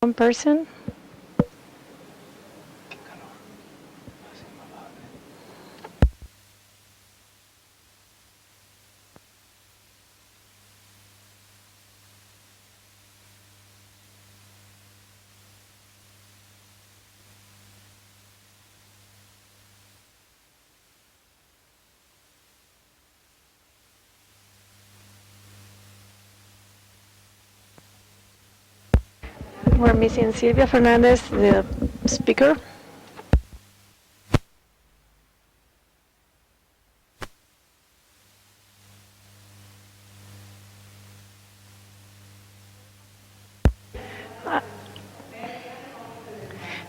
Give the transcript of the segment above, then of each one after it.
One person. We're missing Silvia Fernandez, the speaker.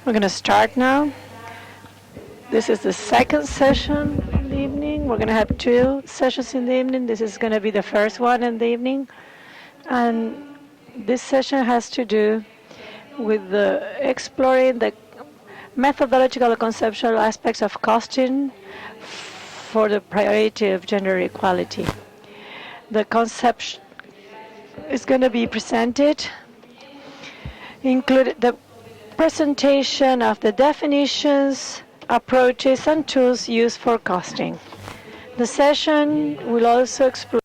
We're going to start now. This is the second session in the evening. We're going to have 2 sessions in the evening. This is going to be the first one in the evening. And this session has to do with exploring the methodological and conceptual aspects of costing for the priority of gender equality. The concept is going to be presented, included the presentation of the definitions, approaches, and tools used for costing. The session will also explore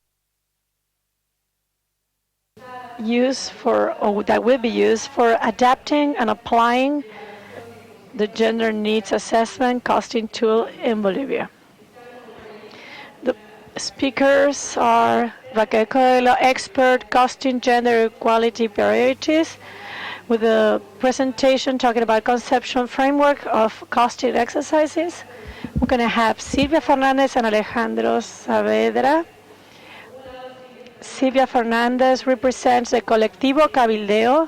that will be used for adapting and applying the gender needs assessment costing tool in Bolivia. The speakers are Raquel Coelho, expert costing gender equality priorities, with a presentation talking about conceptual framework of costing exercises. We're going to have Silvia Fernandez and Alejandro Saavedra. Silvia Fernandez represents the Colectivo Cabildeo,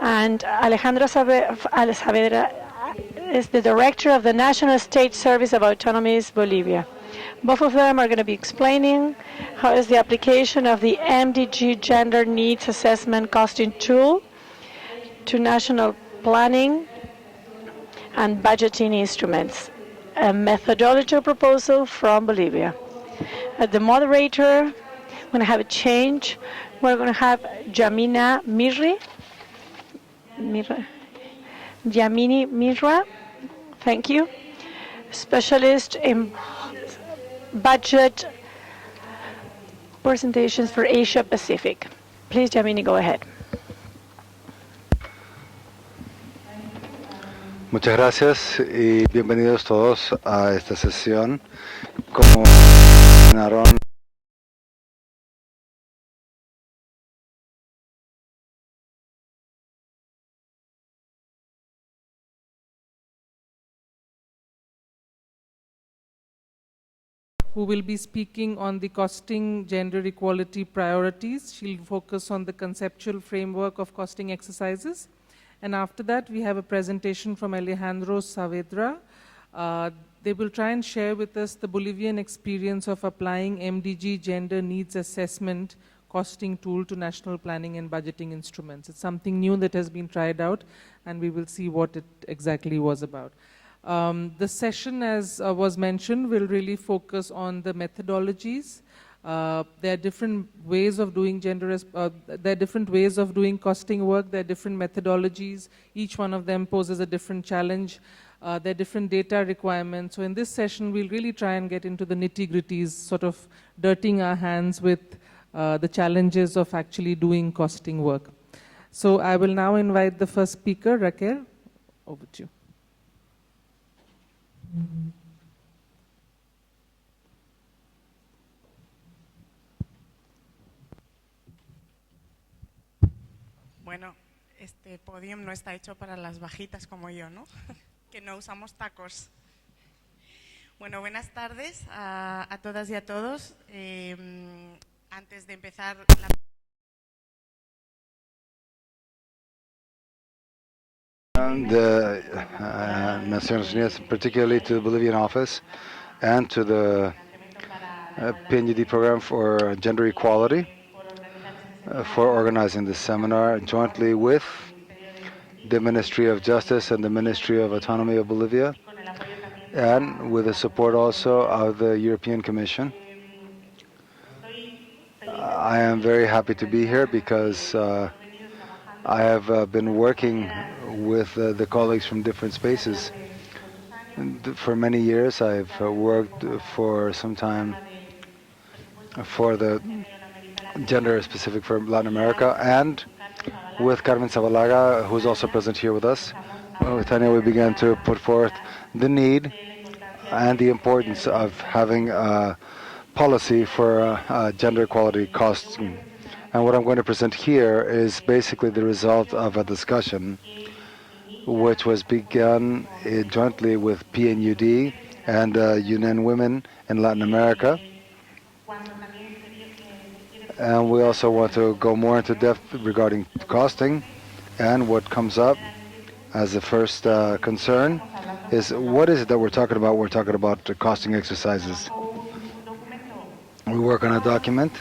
and Alejandro Saavedra is the director of the National State Service of Autonomous Bolivia. Both of them are going to be explaining how is the application of the MDG Gender Needs Assessment Costing Tool to national planning and budgeting instruments, a methodology proposal from Bolivia. At the moderator, we're going to have a change. We're going to have Yamini Mirra, thank you, specialist in budget presentations for Asia Pacific. Please, Yamini, go ahead. Muchas gracias y bienvenidos todos a esta sesión. Como mencionaron, who will be speaking on the costing gender equality priorities. She'll focus on the conceptual framework of costing exercises. And after that, we have a presentation from Alejandro Saavedra. They will try and share with us the Bolivian experience of applying MDG gender needs assessment costing tool to national planning and budgeting instruments. It's something new that has been tried out, and we will see what it exactly was about. The session, as was mentioned, will really focus on the methodologies. There are different ways of doing there are different ways of doing costing work. There are different methodologies. Each one of them poses a different challenge. There are different data requirements. So in this session, we'll really try and get into the nitty-gritties, sort of dirtying our hands with the challenges of actually doing costing work. So I will now invite the first speaker, Raquel. Over to you. Bueno, este podium no está hecho para las bajitas como yo, ¿no? Que no usamos tacos. Bueno, buenas tardes a todas y a todos. Antes de empezar the Nations Unidas, particularly to the Bolivian office and to the PNUD program for gender equality for organizing this seminar jointly with the Ministry of Justice and the Ministry of Autonomy of Bolivia, and with the support also of the European Commission. I am very happy to be here because I have been working with the colleagues from different spaces. And for many years, I've worked for some time for the gender specific for Latin America, and with Carmen Zabalaga, who's also present here with us. With Tanya, we began to put forth the need and the importance of having a policy for gender equality costs. And what I'm going to present here is basically the result of a discussion which was begun jointly with PNUD and UNEN Women in Latin America. And we also want to go more into depth regarding costing. And what comes up as the first concern is, what is it that we're talking about? We're talking about the costing exercises. We work on a document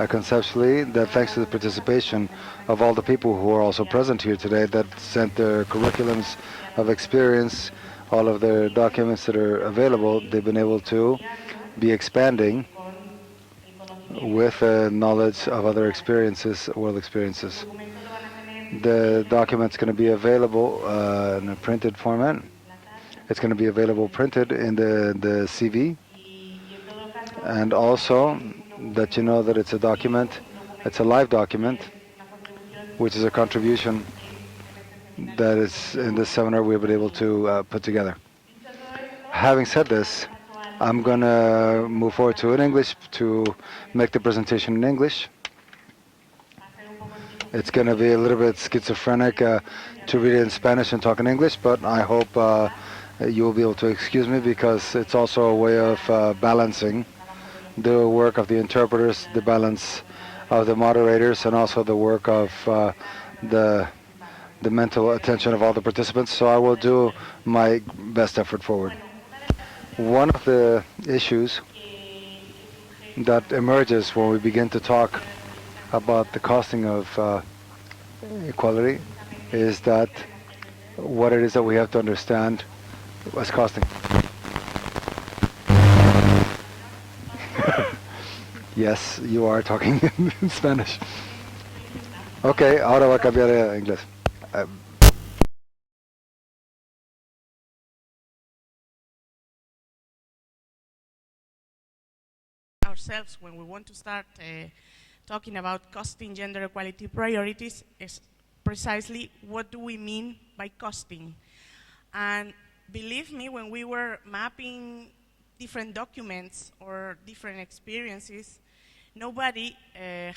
conceptually that, thanks to the participation of all the people who are also present here today, that sent their curriculums of experience, all of their documents that are available, they've been able to be expanding with knowledge of other experiences, world experiences. The document's going to be available in a printed format. It's going to be available printed in the CV. And also that you know that it's a document, it's a live document, which is a contribution that is in this seminar we've been able to put together. Having said this, I'm going to move forward to in English to make the presentation in English. It's going to be a little bit schizophrenic to read it in Spanish and talk in English, but I hope you will be able to excuse me, because it's also a way of balancing the work of the interpreters, the balance of the moderators, and also the work of the mental attention of all the participants. So I will do my best effort forward. One of the issues that emerges when we begin to talk about the costing of equality is that what it is that we have to understand as costing. Yes, you are talking in Spanish. Okay, ahora va a cambiar a inglés. Ourselves, when we want to start talking about costing gender equality priorities, is precisely what do we mean by costing. And believe me, when we were mapping different documents or different experiences, nobody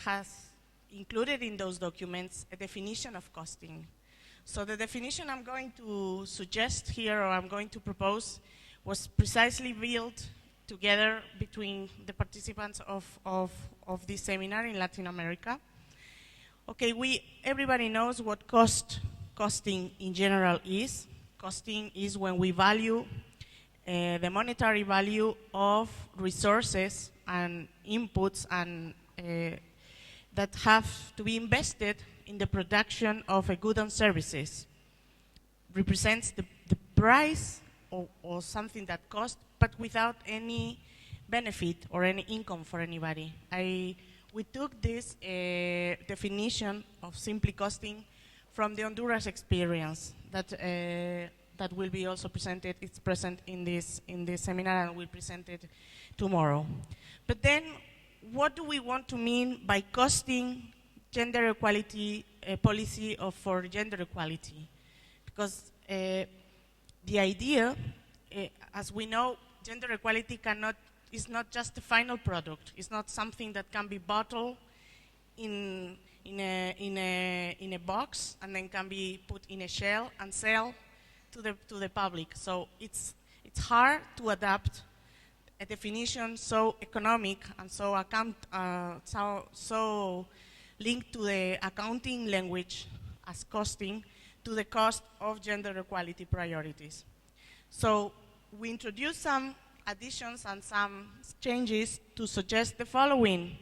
has included in those documents a definition of costing. So the definition I'm going to suggest here, or I'm going to propose, was precisely built together between the participants of this seminar in Latin America. Okay, everybody knows what costing in general is. Costing is when we value the monetary value of resources and inputs and that have to be invested in the production of a good and services. Represents the price or something that costs, but without any benefit or any income for anybody. We took this definition of simply costing from the Honduras experience that will be also presented. It's present in this seminar and we'll present it tomorrow. But then, what do we want to mean by costing gender equality policy for gender equality? Because the idea, as we know, gender equality is not just a final product. It's not something that can be bottled in a box and then can be put in a shell and sell to the public. So it's hard to adapt a definition so economic and so linked to the accounting language as costing to the cost of gender equality priorities. So we introduced some additions and some changes to suggest the following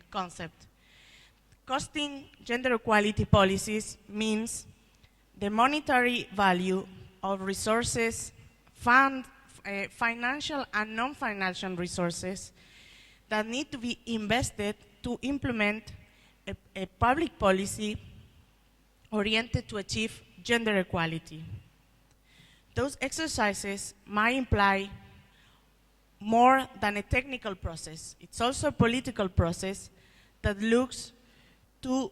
concept. Costing gender equality policies means the monetary value of resources, financial and non-financial resources that need to be invested to implement a public policy oriented to achieve gender equality. Those exercises might imply more than a technical process. It's also a political process that looks to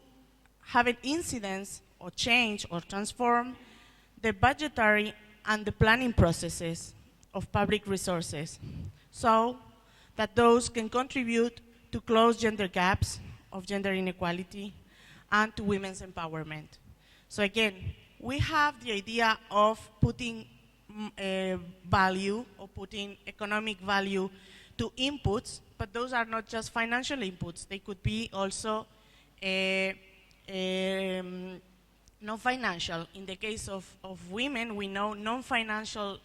have an incidence or change or transform the budgetary and the planning processes of public resources so that those can contribute to close gender gaps of gender inequality and to women's empowerment. So again, we have the idea of putting value or putting economic value to inputs, but those are not just financial inputs. They could be also non-financial. In the case of women, we know non-financial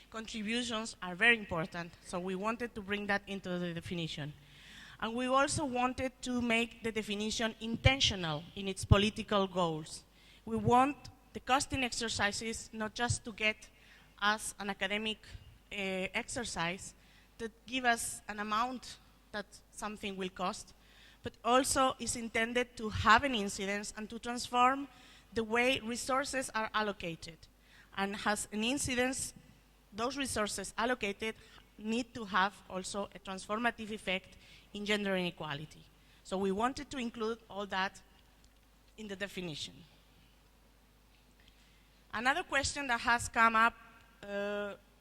contributions are very important, so we wanted to bring that into the definition. And we also wanted to make the definition intentional in its political goals. We want the costing exercises not just to get us an academic exercise that give us an amount that something will cost, but also is intended to have an incidence and to transform the way resources are allocated. And has an incidence, those resources allocated need to have also a transformative effect in gender inequality. So we wanted to include all that in the definition. Another question that has come up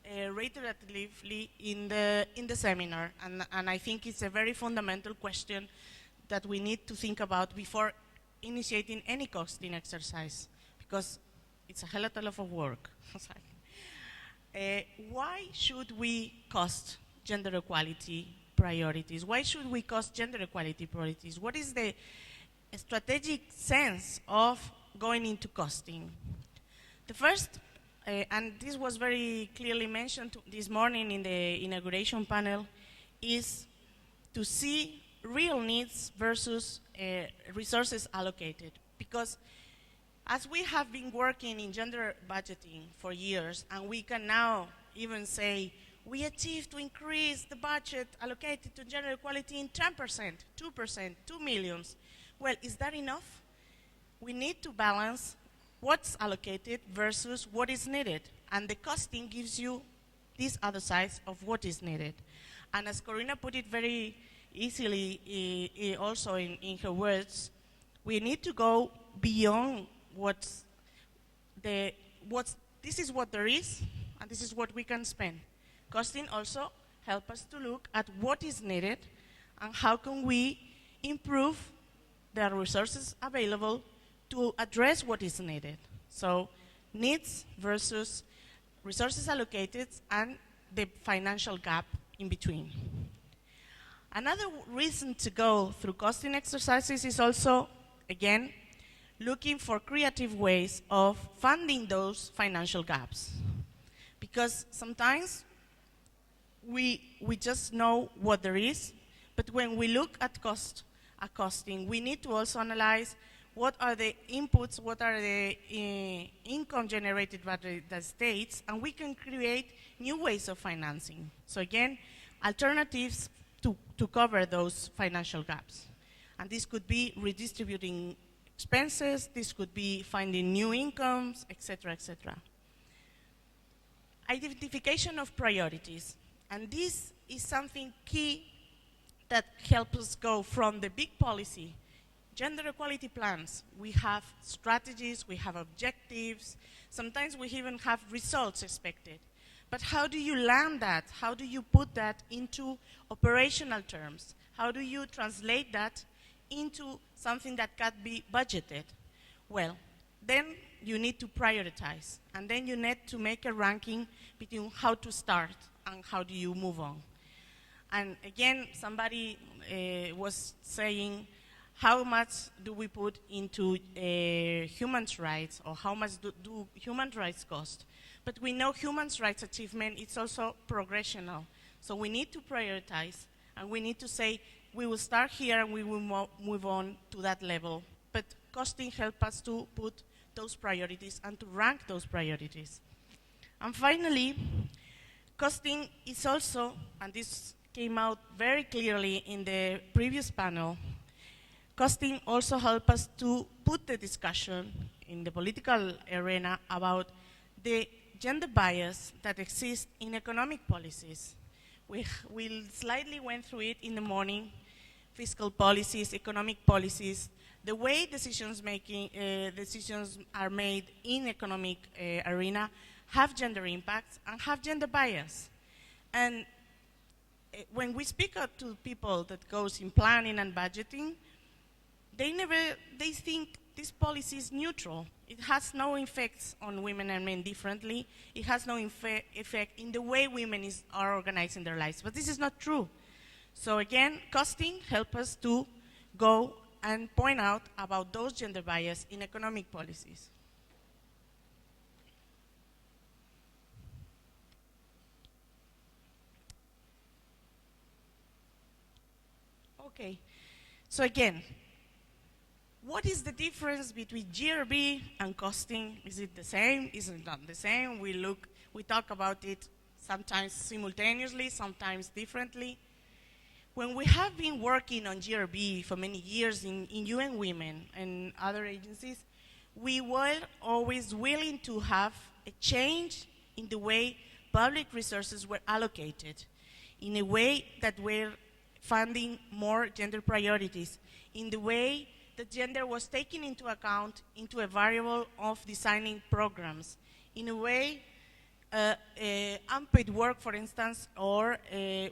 reiteratively in the seminar, and I think it's a very fundamental question that we need to think about before initiating any costing exercise, because it's a hell of a lot of work. Why should we cost gender equality priorities? Why should we cost gender equality priorities? What is the strategic sense of going into costing? The first, and this was very clearly mentioned this morning in the inauguration panel, is to see real needs versus resources allocated. Because as we have been working in gender budgeting for years, and we can now even say, we achieved to increase the budget allocated to gender equality in 10%, 2%, 2 million. Well, is that enough? We need to balance what's allocated versus what is needed. And the costing gives you this other side of what is needed. And as Corina put it very easily also in her words, we need to go beyond this is what there is, and this is what we can spend. Costing also helps us to look at what is needed and how can we improve the resources available to address what is needed. So needs versus resources allocated and the financial gap in between. Another reason to go through costing exercises is also, again, looking for creative ways of funding those financial gaps. Because sometimes we just know what there is, but when we look at costing, we need to also analyze what are the inputs, what are the income generated by the states, and we can create new ways of financing. So again, alternatives to cover those financial gaps. And this could be redistributing expenses, this could be finding new incomes, etc., etc. Identification of priorities. And this is something key that helps us go from the big policy, gender equality plans. We have strategies, we have objectives, sometimes we even have results expected. But how do you land that? How do you put that into operational terms? How do you translate that into something that can be budgeted? Well, then you need to prioritize, and then you need to make a ranking between how to start and how do you move on. And again, somebody was saying, how much do we put into human rights, or how much do human rights cost? But we know human rights achievement is also progressional. So we need to prioritize, and we need to say, we will start here and we will move on to that level. But costing helps us to put those priorities and to rank those priorities. And finally, costing is also, and this came out very clearly in the previous panel, Costing also helps us to put the discussion in the political arena about the gender bias that exists in economic policies. We slightly went through it in the morning, fiscal policies, economic policies, the way decisions are made in economic arena have gender impacts and have gender bias. And when we speak out to people that goes in planning and budgeting, they think this policy is neutral. It has no effects on women and men differently. It has no effect in the way women are organizing their lives. But this is not true. So again, costing helps us to go and point out about those gender bias in economic policies. Okay, so again, what is the difference between GRB and costing? Is it the same? Is it not the same? We talk about it sometimes simultaneously, sometimes differently. When we have been working on GRB for many years in UN Women and other agencies, we were always willing to have a change in the way public resources were allocated, in a way that we're funding more gender priorities, in the way that gender was taken into account into a variable of designing programs, in a way unpaid work, for instance, or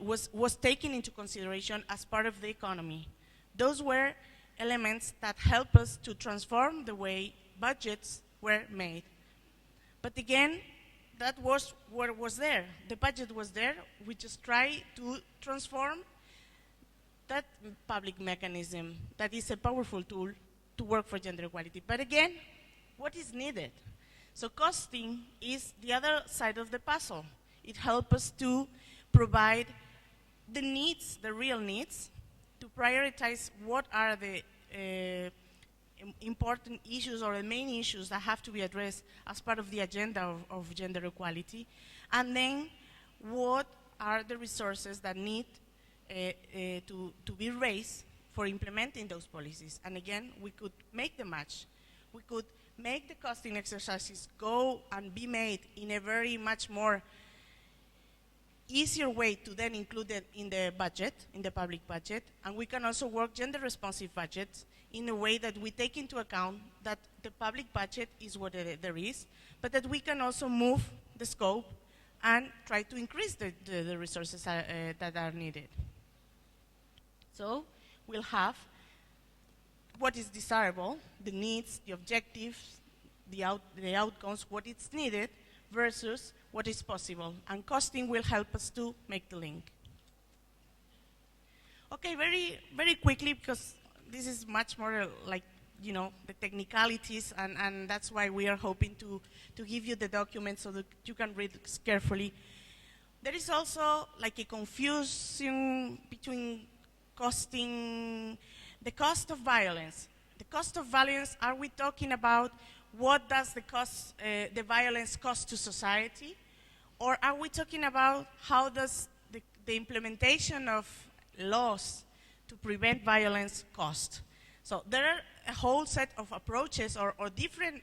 was taken into consideration as part of the economy. Those were elements that help us to transform the way budgets were made. But again, that was what was there. The budget was there. We just try to transform that public mechanism that is a powerful tool to work for gender equality. But again, what is needed? So costing is the other side of the puzzle. It helps us to provide the needs, the real needs, to prioritize what are the important issues or the main issues that have to be addressed as part of the agenda of gender equality, and then what are the resources that need to be raised for implementing those policies. And again, we could make the match. We could make the costing exercises go and be made in a very much more easier way to then include it in the budget, in the public budget. And we can also work gender responsive budgets in a way that we take into account that the public budget is what there is, but that we can also move the scope and try to increase the resources that are needed. So we'll have what is desirable, the needs, the objectives, the outcomes, what is needed versus what is possible. And costing will help us to make the link. Okay, very, very quickly, because this is much more like, you know, the technicalities, and that's why we are hoping to give you the document so that you can read carefully. There is also like a confusion between costing, the cost of violence. The cost of violence, are we talking about what does the violence cost to society? Or are we talking about how does the implementation of laws to prevent violence cost? So there are a whole set of approaches or different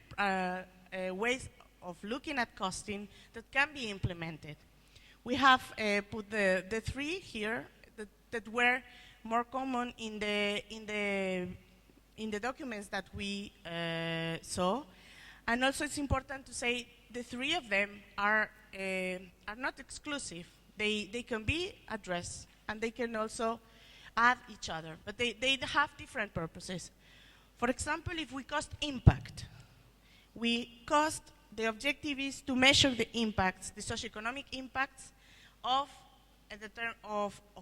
ways of looking at costing that can be implemented. We have put the three here that were more common in the documents that we saw. And also it's important to say the three of them are not exclusive. They can be addressed and they can also add each other, but they have different purposes. For example, if we cost impact, the objective is to measure the impacts, the socioeconomic impacts of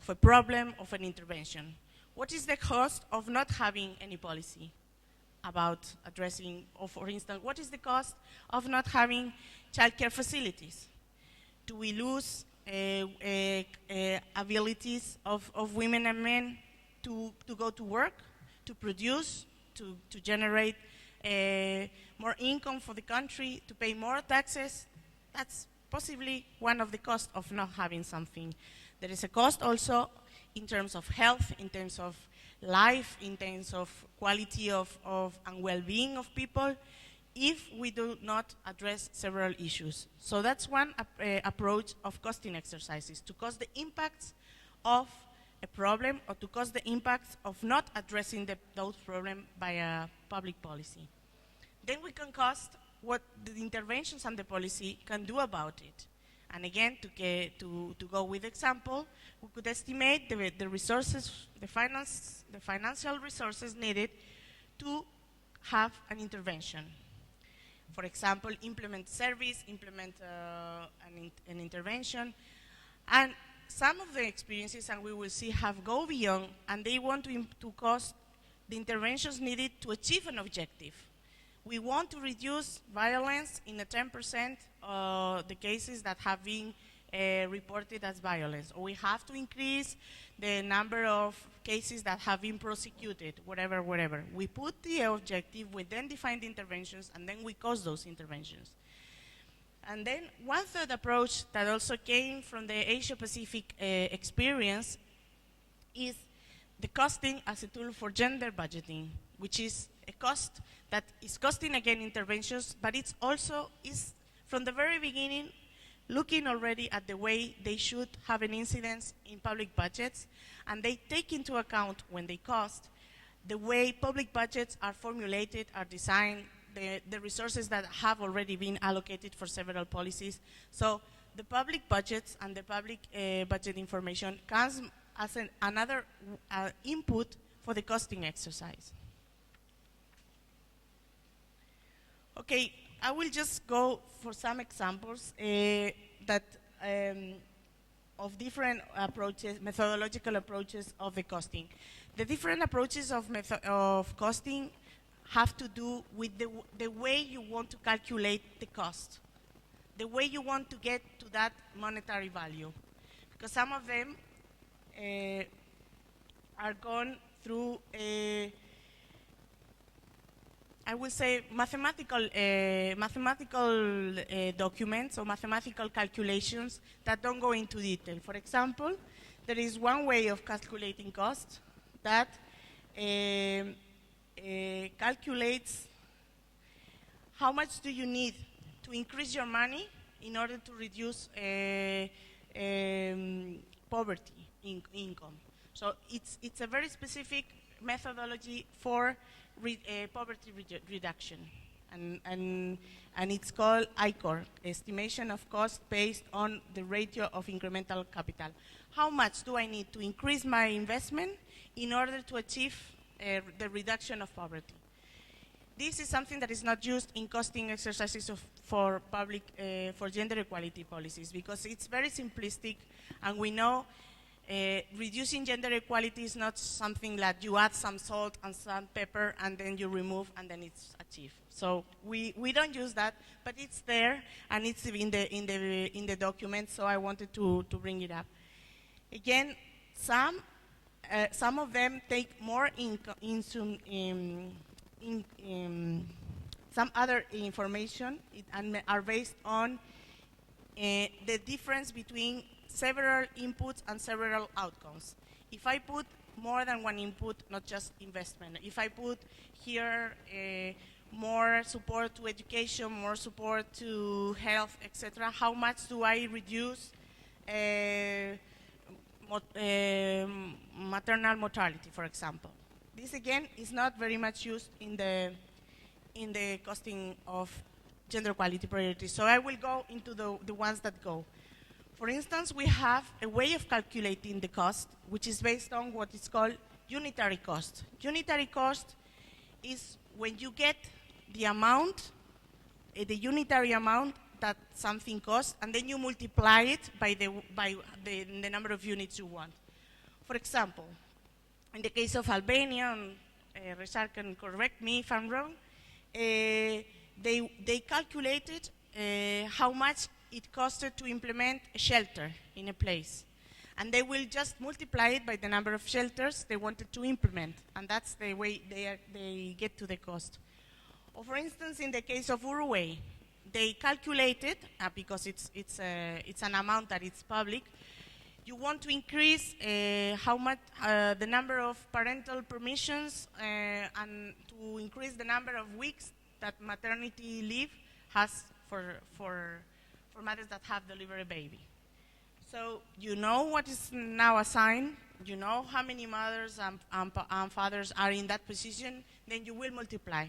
a problem, of an intervention. What is the cost of not having any policy about addressing, or for instance, what is the cost of not having childcare facilities? Do we lose abilities of women and men to go to work, to produce, to generate more income for the country, to pay more taxes? That's possibly one of the costs of not having something. There is a cost also in terms of health, in terms of life, in terms of quality of and well-being of people, if we do not address several issues. So that's one approach of costing exercises, to cost the impacts of a problem or to cost the impacts of not addressing those problems by a public policy. Then we can cost what the interventions and the policy can do about it. And again, to go with example, we could estimate the resources, the financial resources needed to have an intervention. For example, implement service, implement an intervention. And some of the experiences, and we will see, have go beyond, and they want to cost the interventions needed to achieve an objective. We want to reduce violence in a 10% of the cases that have been reported as violence, or we have to increase the number of cases that have been prosecuted, whatever. We put the objective, we then define the interventions, and then we cost those interventions. And then one third approach that also came from the Asia-Pacific experience is the costing as a tool for gender budgeting, which is a cost that is costing, again, interventions, but it's also is from the very beginning looking already at the way they should have an incidence in public budgets, and they take into account, when they cost, the way public budgets are formulated, are designed, the resources that have already been allocated for several policies. So the public budgets and the public budget information comes as another input for the costing exercise. Okay, I will just go for some examples of different approaches, methodological approaches of the costing. The different approaches of costing have to do with the way you want to calculate the cost, the way you want to get to that monetary value. Because some of them are gone through I will say mathematical documents or mathematical calculations that don't go into detail. For example, there is one way of calculating cost that calculates how much do you need to increase your money in order to reduce poverty income. So it's a very specific methodology for poverty reduction, and it's called ICOR, estimation of cost based on the ratio of incremental capital. How much do I need to increase my investment in order to achieve the reduction of poverty? This is something that is not used in costing exercises for gender equality policies, because it's very simplistic, and we know reducing gender equality is not something that you add some salt and some pepper and then you remove and then it's achieved. So we don't use that, but it's there and it's in the document. So I wanted to bring it up. Again, some of them take more some other information and are based on the difference between several inputs and several outcomes. If I put more than one input, not just investment, if I put here more support to education, more support to health, etc., how much do I reduce maternal mortality, for example? This again is not very much used in the costing of gender equality priorities. So I will go into the ones that go. For instance, we have a way of calculating the cost, which is based on what is called unitary cost. Unitary cost is when you get the amount, the unitary amount that something costs, and then you multiply it by the number of units you want. For example, in the case of Albania, and Richard can correct me if I'm wrong, they calculated how much it costed to implement a shelter in a place. And they will just multiply it by the number of shelters they wanted to implement. And that's the way they get to the cost. Or for instance, in the case of Uruguay, they calculated, because it's an amount that is public, You want to increase how much the number of parental permissions and to increase the number of weeks that maternity leave has for mothers that have delivered a baby. So you know what is now assigned, you know how many mothers and fathers are in that position, then you will multiply.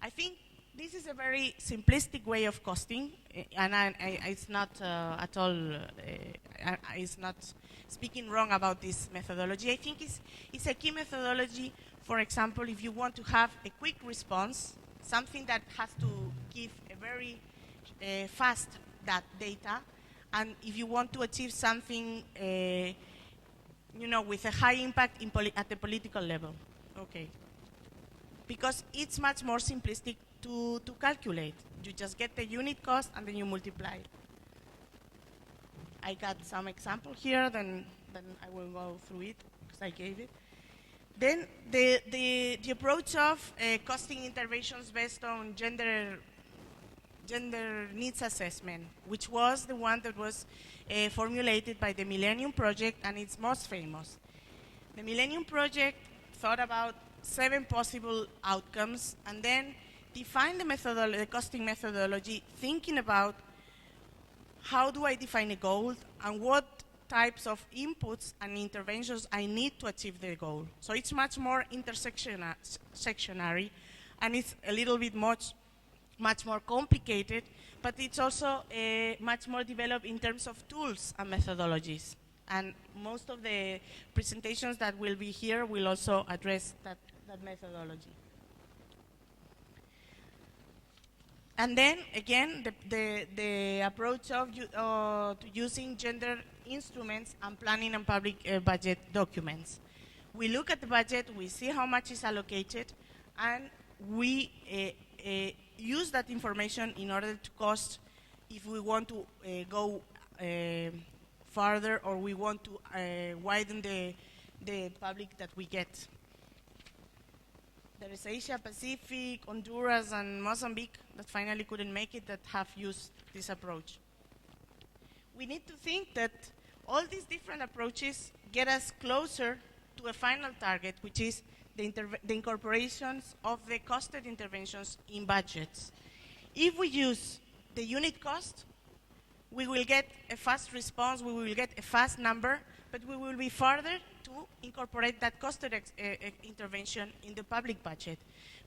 I think this is a very simplistic way of costing, and it's not at all, it's not speaking wrong about this methodology. I think it's a key methodology, for example, if you want to have a quick response, something that has to give a very fast data, and if you want to achieve something, you know, with a high impact at the political level. Okay. Because it's much more simplistic to calculate. You just get the unit cost and then you multiply. I got some example here, then I will go through it because I gave it. Then the approach of costing interventions based on gender needs assessment, which was the one that was formulated by the Millennium Project, and it's most famous. The Millennium Project thought about 7 possible outcomes and then defined the costing methodology, thinking about how do I define a goal and what types of inputs and interventions I need to achieve the goal. So it's much more intersectionary, and it's a little bit much more complicated, but it's also much more developed in terms of tools and methodologies. And most of the presentations that will be here will also address that methodology. And then, again, the approach of using gender instruments and planning and public budget documents. We look at the budget, we see how much is allocated, and we use that information in order to cost if we want to go farther or we want to widen the public that we get. There is Asia Pacific, Honduras, and Mozambique that finally couldn't make it that have used this approach. We need to think that all these different approaches get us closer to a final target, which is the incorporations of the costed interventions in budgets. If we use the unit cost, we will get a fast response, we will get a fast number, but we will be farther to incorporate that costed intervention in the public budget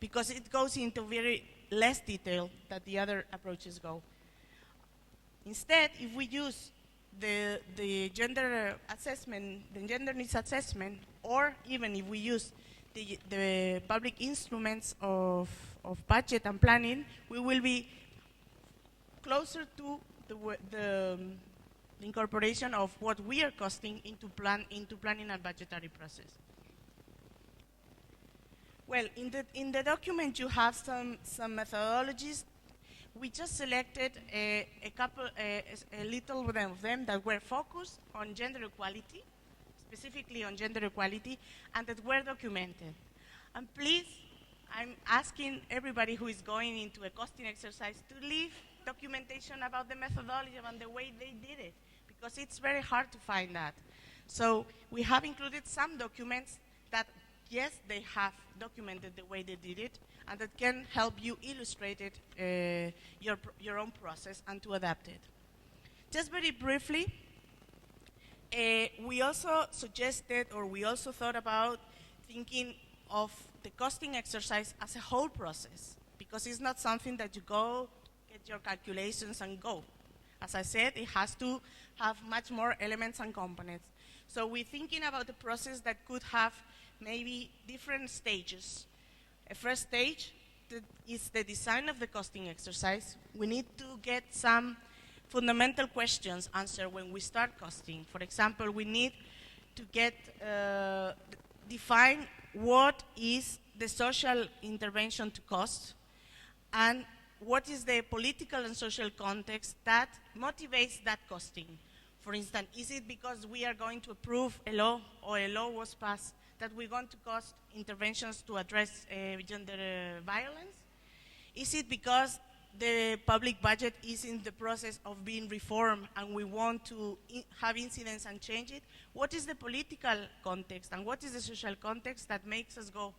because it goes into very less detail than the other approaches go. Instead, if we use the gender assessment, the gender needs assessment, or even if we use the public instruments of budget and planning, we will be closer to the incorporation of what we are costing into planning and budgetary process. Well, in the document you have some methodologies. We just selected a little of them that were focused on gender equality, specifically on gender equality, and that were documented. And please, I'm asking everybody who is going into a costing exercise to leave documentation about the methodology and the way they did it, because it's very hard to find that. So we have included some documents that, yes, they have documented the way they did it, and that can help you illustrate it, your own process, and to adapt it. Just very briefly, we also suggested, or we also thought about thinking of the costing exercise as a whole process, because it's not something that you go, get your calculations and go. As I said, it has to have much more elements and components. So we're thinking about a process that could have maybe different stages. A first stage is the design of the costing exercise. We need to get some fundamental questions answered when we start costing. For example, we need to get define what is the social intervention to cost, and what is the political and social context that motivates that costing. For instance, is it because we are going to approve a law, or a law was passed, that we're going to cost interventions to address gender violence? Is it because the public budget is in the process of being reformed and we want to have incidents and change it, what is the political context and what is the social context that makes us go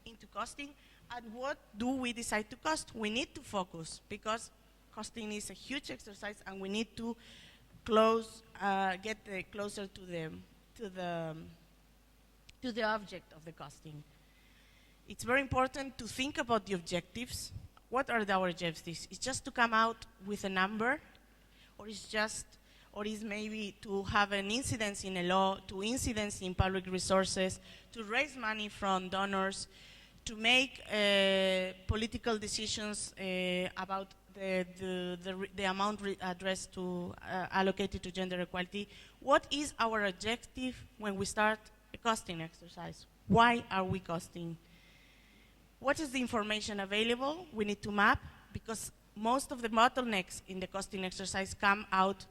into costing, and what do we decide to cost? We need to focus, because costing is a huge exercise and we need to get closer to the object of the costing. It's very important to think about the objectives. What are our objectives? It's just to come out with a number, or is maybe to have an incidence in a law, to incidence in public resources, to raise money from donors, to make political decisions about the amount addressed to allocated to gender equality. What is our objective when we start a costing exercise? Why are we costing? What is the information available? We need to map, because most of the bottlenecks in the costing exercise come out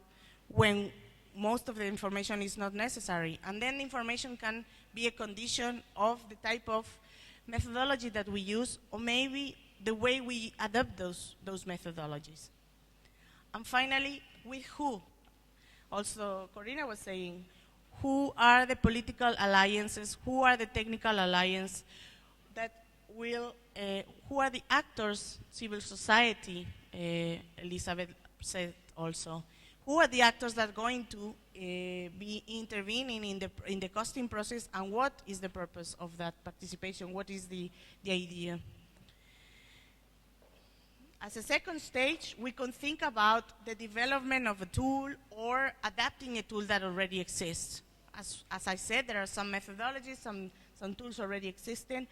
when most of the information is not necessary. And then information can be a condition of the type of methodology that we use, or maybe the way we adapt those methodologies. And finally, with who? Also, Corina was saying, who are the political alliances, who are the technical alliances that will, who are the actors, civil society, Elizabeth said also. Who are the actors that are going to be intervening in the costing process, and what is the purpose of that participation? What is the idea? As a second stage, we can think about the development of a tool or adapting a tool that already exists. As I said, there are some methodologies, some tools already existing.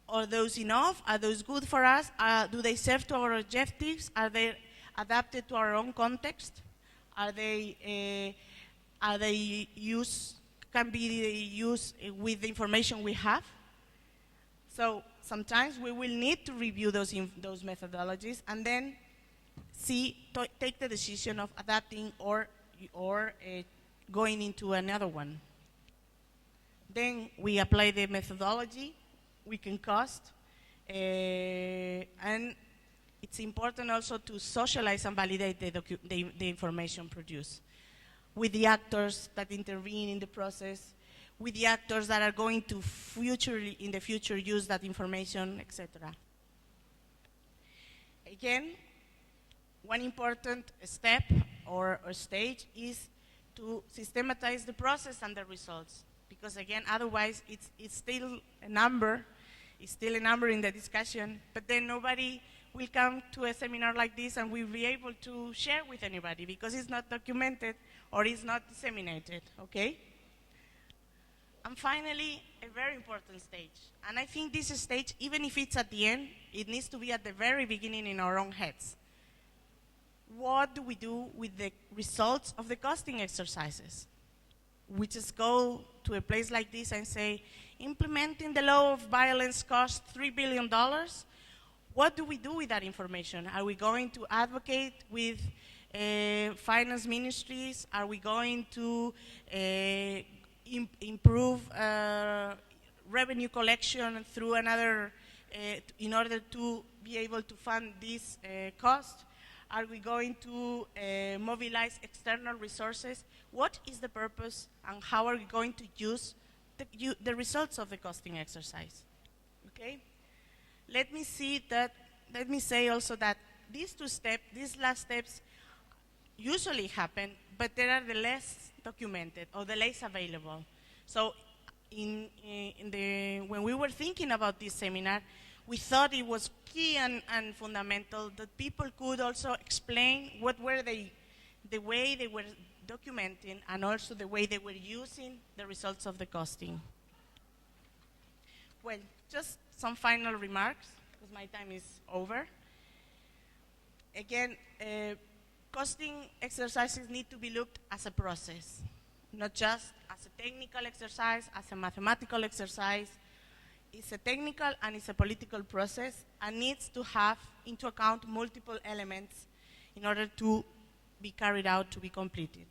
Are those enough? Are those good for us? Do they serve to our objectives? Are they adapted to our own context? Are they can be used with the information we have? So sometimes we will need to review those methodologies and then take the decision of adapting or going into another one. Then we apply the methodology, we can cost, and it's important also to socialize and validate the information produced with the actors that intervene in the process, with the actors that are going to in the future use that information, etc. Again, one important step or stage is to systematize the process and the results, because again, otherwise it's still a number. It's still a number in the discussion, but then nobody will come to a seminar like this and will be able to share with anybody because it's not documented or it's not disseminated, okay? And finally, a very important stage. And I think this stage, even if it's at the end, it needs to be at the very beginning in our own heads. What do we do with the results of the costing exercises? We just go to a place like this and say, implementing the law of violence cost $3 billion. What do we do with that information? Are we going to advocate with finance ministries? Are we going to improve revenue collection through another, in order to be able to fund this cost? Are we going to mobilize external resources? What is the purpose and how are we going to use the results of the costing exercise? Okay? Let me say also that these last steps usually happen, but they are the less documented or the less available. So when we were thinking about this seminar, we thought it was key and fundamental that people could also explain what were the way they were documenting and also the way they were using the results of the costing. Well, just some final remarks, because my time is over. Again, costing exercises need to be looked as a process, not just as a technical exercise, as a mathematical exercise. It's a technical and it's a political process and needs to have into account multiple elements in order to be carried out, to be completed.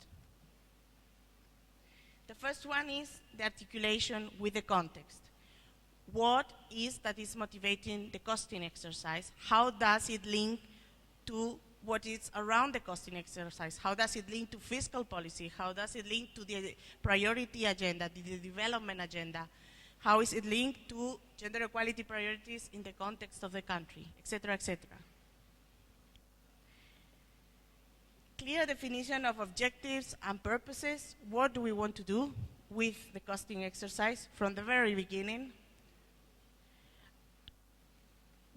The first one is the articulation with the context. What is that is motivating the costing exercise? How does it link to what is around the costing exercise. How does it link to fiscal policy? How does it link to the priority agenda, the development agenda? How is it linked to gender equality priorities in the context of the country, et cetera, et cetera. Clear definition of objectives and purposes. What do we want to do with the costing exercise from the very beginning?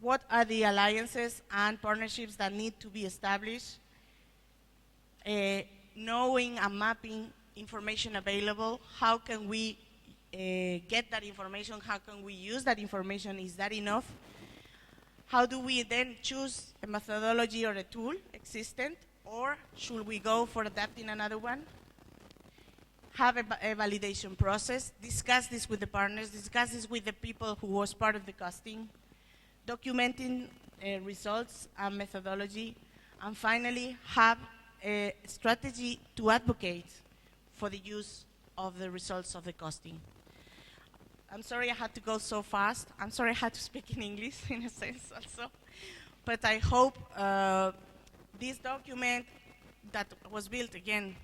What are the alliances and partnerships that need to be established? Knowing and mapping information available. How can we get that information? How can we use that information? Is that enough? How do we then choose a methodology or a tool existent? Or should we go for adapting another one? Have a validation process, discuss this with the partners, discuss this with the people who was part of the costing, documenting results and methodology, and finally have a strategy to advocate for the use of the results of the costing. I'm sorry I had to go so fast. I'm sorry I had to speak in English in a sense also. But I hope this document that was built again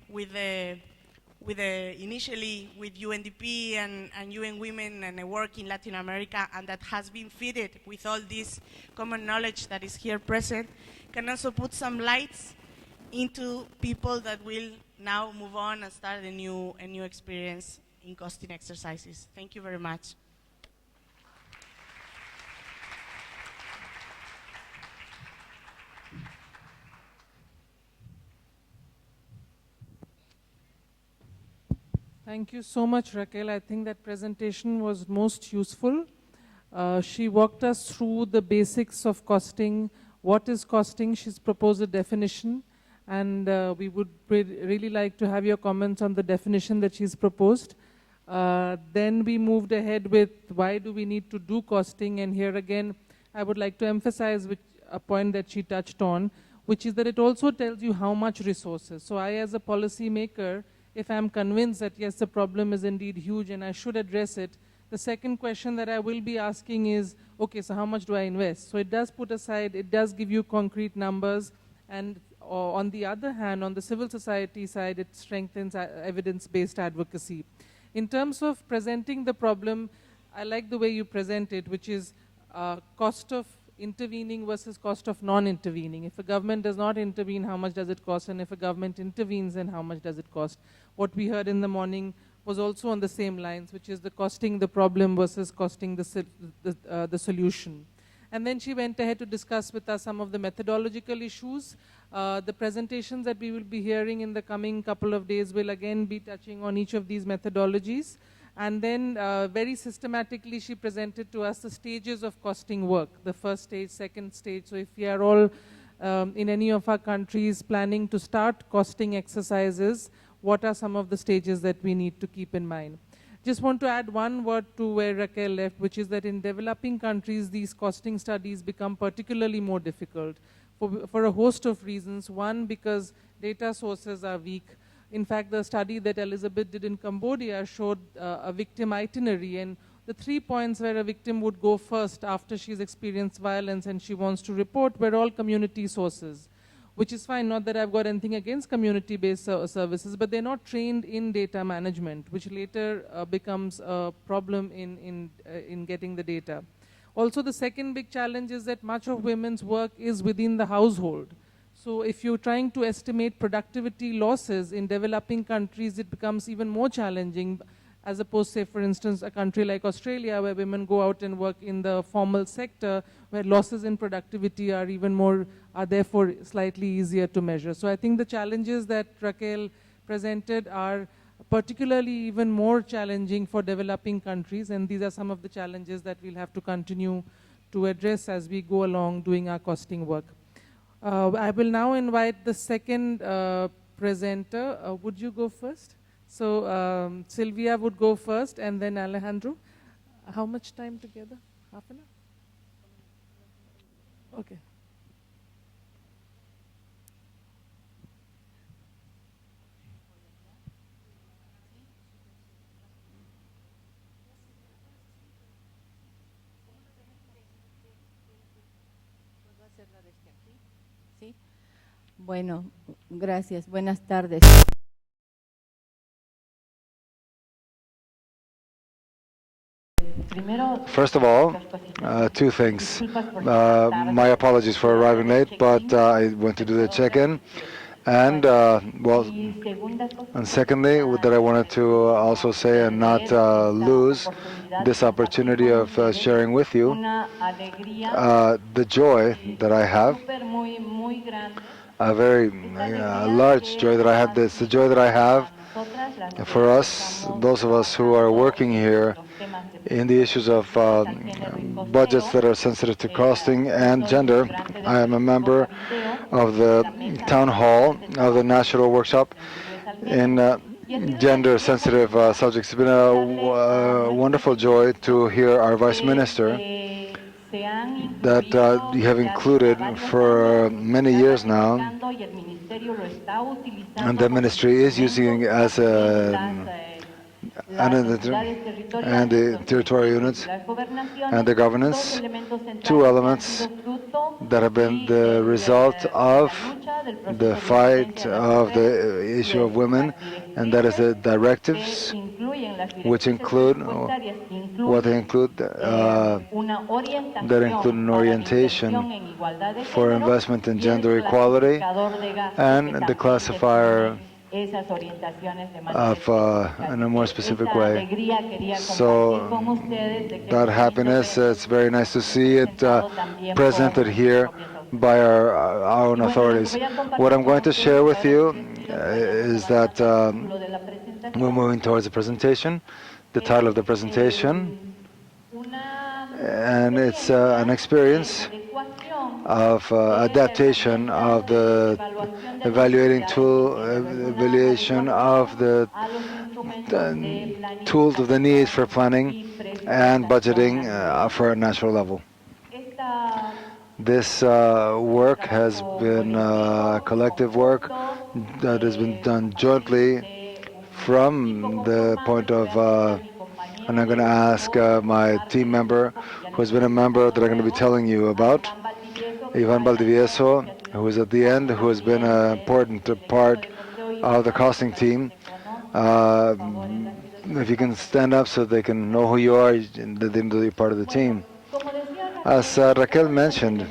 initially with UNDP and UN Women and a work in Latin America, and that has been fitted with all this common knowledge that is here present, can also put some lights into people that will now move on and start a new experience in costing exercises. Thank you very much. Thank you so much, Raquel. I think that presentation was most useful. She walked us through the basics of costing. What is costing? She's proposed a definition, and we would really like to have your comments on the definition that she's proposed. Then we moved ahead with why do we need to do costing, and here again, I would like to emphasize a point that she touched on, which is that it also tells you how much resources. So I, as a policy maker, if I'm convinced that yes, the problem is indeed huge and I should address it, the second question that I will be asking is, okay, so how much do I invest? So it does put aside, it does give you concrete numbers, and on the other hand, on the civil society side, it strengthens evidence-based advocacy. In terms of presenting the problem, I like the way you present it, which is cost of intervening versus cost of non-intervening. If a government does not intervene, how much does it cost? And if a government intervenes, then how much does it cost? What we heard in the morning was also on the same lines, which is the costing the problem versus costing the solution. And then she went ahead to discuss with us some of the methodological issues. The presentations that we will be hearing in the coming couple of days will again be touching on each of these methodologies. And then very systematically, she presented to us the stages of costing work, the first stage, second stage. So if we are all in any of our countries planning to start costing exercises, what are some of the stages that we need to keep in mind? Just want to add one word to where Raquel left, which is that in developing countries, these costing studies become particularly more difficult for a host of reasons. One, because data sources are weak. In fact, the study that Elizabeth did in Cambodia showed a victim itinerary, and the 3 points where a victim would go first after she's experienced violence and she wants to report were all community sources, which is fine. Not that I've got anything against community-based services, but they're not trained in data management, which later becomes a problem in getting the data. Also, the second big challenge is that much of women's work is within the household. So if you're trying to estimate productivity losses in developing countries, it becomes even more challenging, as opposed to, say, for instance, a country like Australia, where women go out and work in the formal sector, where losses in productivity are therefore slightly easier to measure. So I think the challenges that Raquel presented are particularly even more challenging for developing countries, and these are some of the challenges that we'll have to continue to address as we go along doing our costing work. I will now invite the second presenter. Would you go first? So Sylvia would go first, and then Alejandro. How much time together? Half an hour? Okay. ¿Sí? Bueno, gracias. Buenas tardes. First of all, two things. My apologies for arriving late, but I went to do the check-in. And, and secondly, that I wanted to also say and not lose this opportunity of sharing with you the joy that I have, a very large joy that I have. This the joy that I have for us, those of us who are working here in the issues of budgets that are sensitive to costing and gender. I am a member of the town hall of the national workshop in gender-sensitive subjects. It's been a wonderful joy to hear our Vice Minister that you have included for many years now, and the ministry is using it as and the territorial units and the governance, two elements that have been the result of the fight of the issue of women, and that is the directives, which include what they include that include an orientation for investment in gender equality and the classifier of in a more specific way. So that happiness, it's very nice to see it presented here by our own authorities. What I'm going to share with you is that we're moving towards the presentation. The title of the presentation, and it's an experience of adaptation of the evaluating tool, evaluation of the tools of the needs for planning and budgeting for a national level. This work has been collective work that has been done jointly from the point of, and I'm going to ask my team member, who has been a member that I'm going to be telling you about, Ivan Valdivieso, who is at the end, who has been an important part of the costing team. If you can stand up so they can know who you are, and that you're part of the team. As Raquel mentioned,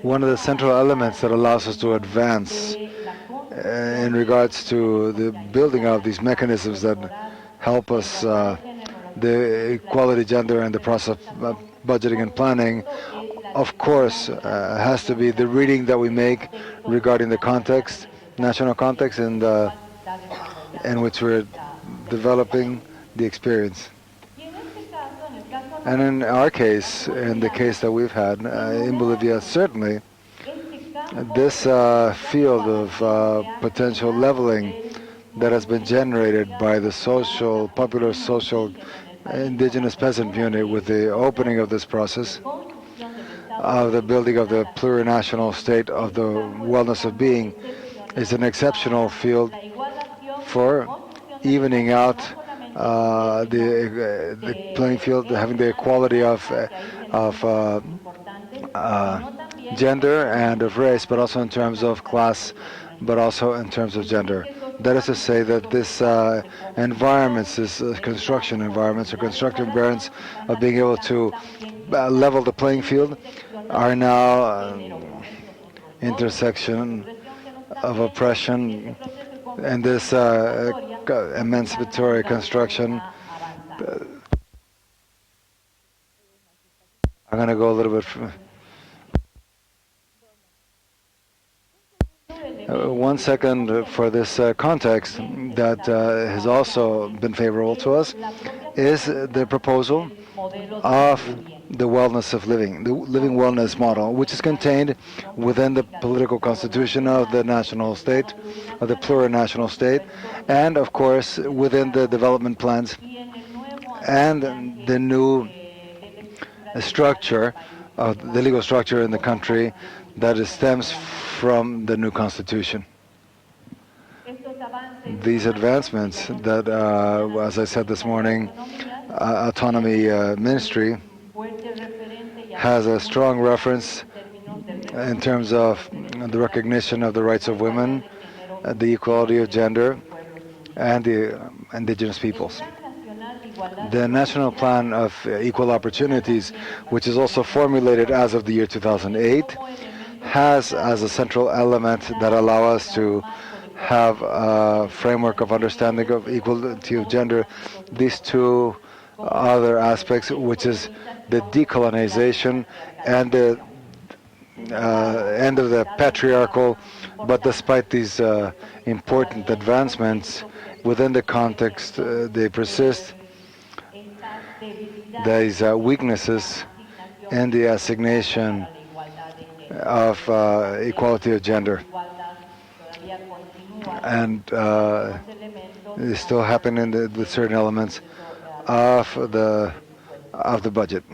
one of the central elements that allows us to advance in regards to the building of these mechanisms that help us, the equality, gender, and the process of budgeting and planning, of course, has to be the reading that we make regarding the context, national context, and in which we're developing the experience. And in our case, in the case that we've had in Bolivia, certainly, this field of potential leveling that has been generated by the social, popular social indigenous peasant unit with the opening of this process of the building of the plurinational state of the wellness of being is an exceptional field for evening out the playing field, having the equality of gender and of race, but also in terms of class, but also in terms of gender. That is to say that this environments, this construction environments or constructive environments of being able to level the playing field are now intersection of oppression and this emancipatory construction. I'm going to go a little bit. One second for this context that has also been favorable to us is the proposal of the wellness of living, the living wellness model, which is contained within the political constitution of the national state, of the plurinational state, and of course within the development plans and the new structure of the legal structure in the country that stems from the new constitution. These advancements that, as I said this morning, Autonomy Ministry has a strong reference in terms of the recognition of the rights of women, the equality of gender, and the indigenous peoples. The National Plan of Equal Opportunities, which is also formulated as of the year 2008, has as a central element that allow us to have a framework of understanding of equality of gender these two other aspects, which is the decolonization and the end of the patriarchal, but despite these important advancements within the context, they persist. There is weaknesses in the assignation of equality of gender, and they still happen in with certain elements of the budget.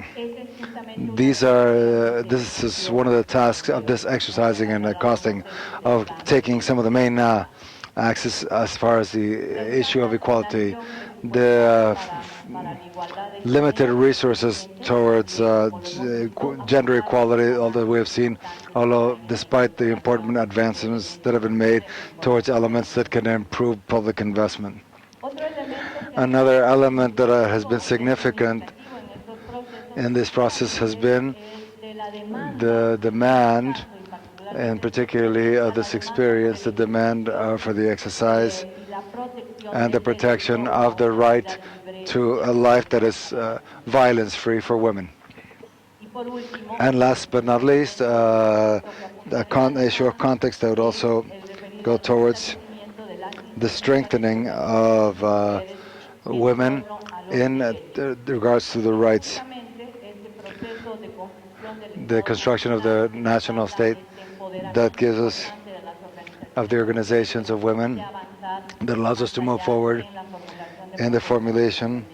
This is one of the tasks of this exercising and costing of taking some of the main axes as far as the issue of equality. The limited resources towards gender equality, although we have seen, although despite the important advancements that have been made towards elements that can improve public investment. Another element that has been significant in this process has been the demand, and particularly of this experience, the demand for the exercise and the protection of the right to a life that is violence-free for women. And last but not least, the issue of context that would also go towards the strengthening of women in regards to the rights, the construction of the national state that gives us, of the organizations of women, that allows us to move forward in the formulation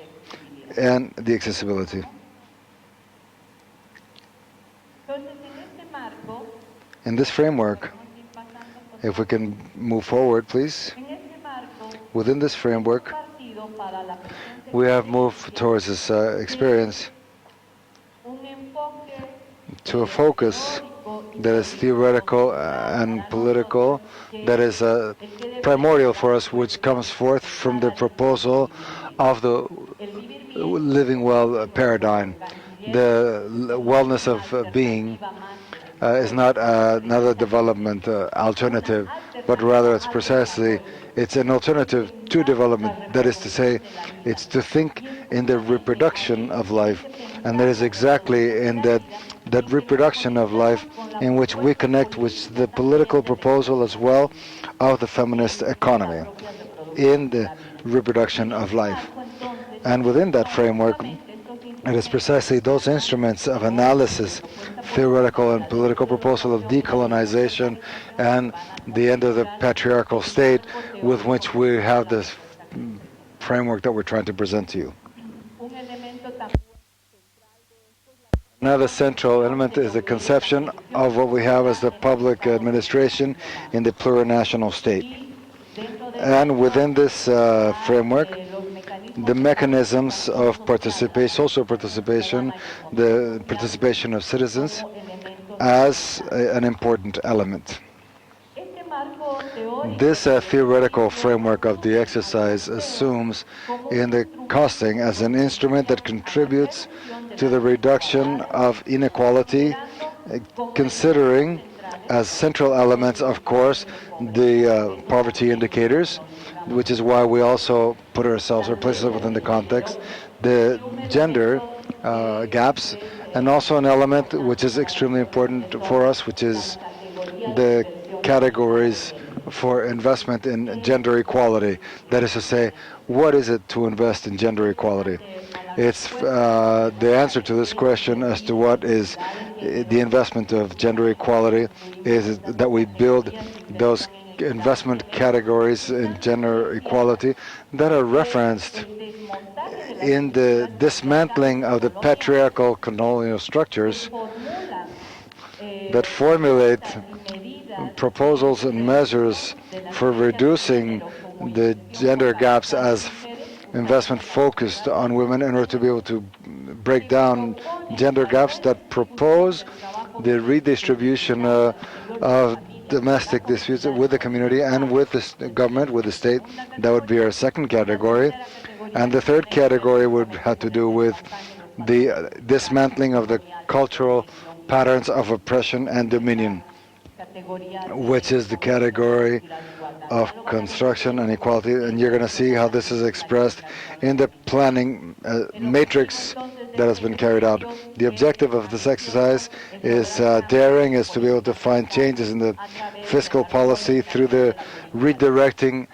and the accessibility. In this framework, if we can move forward, please. Within this framework, we have moved towards this experience to a focus that is theoretical and political, that is primordial for us, which comes forth from the proposal of the living well paradigm. The wellness of being is not another development alternative, but rather it's an alternative to development. That is to say, it's to think in the reproduction of life, and that is exactly in that reproduction of life in which we connect with the political proposal as well of the feminist economy in the reproduction of life. And within that framework, it is precisely those instruments of analysis, theoretical and political proposal of decolonization and the end of the patriarchal state with which we have this framework that we're trying to present to you. Another central element is the conception of what we have as the public administration in the plurinational state. And within this framework, the mechanisms of participation, social participation, the participation of citizens as an important element. This theoretical framework of the exercise assumes in the costing as an instrument that contributes to the reduction of inequality, considering as central elements, of course, the poverty indicators, which is why we also put ourselves or place ourselves within the context, the gender gaps, and also an element which is extremely important for us, which is the categories for investment in gender equality. That is to say, what is it to invest in gender equality? It's the answer to this question as to what is the investment of gender equality is that we build those investment categories in gender equality that are referenced in the dismantling of the patriarchal colonial structures that formulate proposals and measures for reducing the gender gaps as investment focused on women in order to be able to break down gender gaps that propose the redistribution of domestic disputes with the community and with the government, with the state. That would be our second category. And the third category would have to do with the dismantling of the cultural patterns of oppression and dominion, which is the category of construction and equality. And you're going to see how this is expressed in the planning matrix that has been carried out. The objective of this exercise is daring, is to be able to find changes in the fiscal policy through the redirecting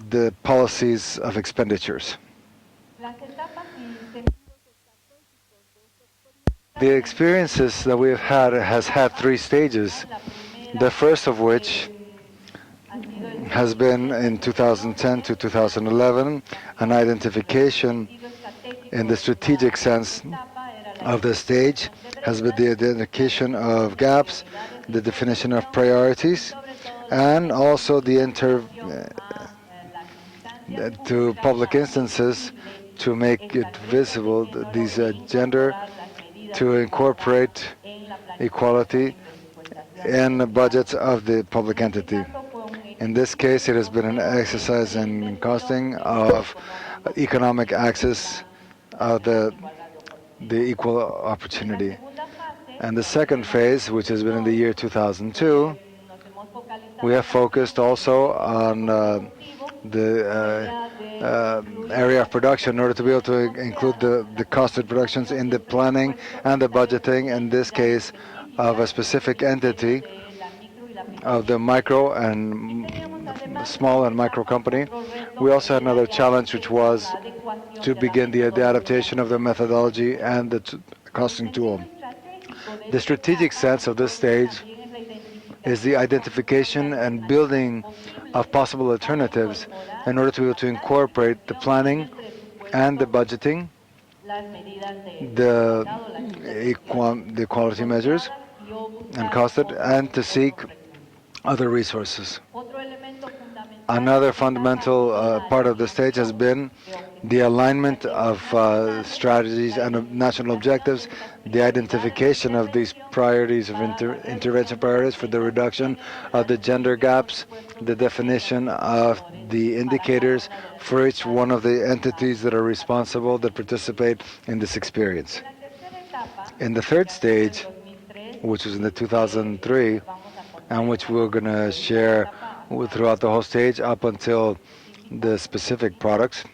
the policies of expenditures. The experiences that we have had has had three stages. The first of which has been in 2010 to 2011, an identification in the strategic sense of the stage, has been the identification of gaps, the definition of priorities, and also the to public instances to make it visible, these gender, to incorporate equality in the budgets of the public entity. In this case, it has been an exercise in costing of economic access of the equal opportunity. And the second phase, which has been in the year 2002, we have focused also on the area of production in order to be able to include the costed productions in the planning and the budgeting, in this case of a specific entity of the micro and small and micro company. We also had another challenge, which was to begin the adaptation of the methodology and the costing tool. The strategic sense of this stage is the identification and building of possible alternatives in order to be able to incorporate the planning and the budgeting, the equality measures and costed, and to seek other resources. Another fundamental part of the stage has been the alignment of strategies and national objectives, the identification of these priorities of intervention priorities for the reduction of the gender gaps, the definition of the indicators for each one of the entities that are responsible, that participate in this experience. In the third stage, which was in the 2003, and which we're going to share throughout the whole stage up until the specific products.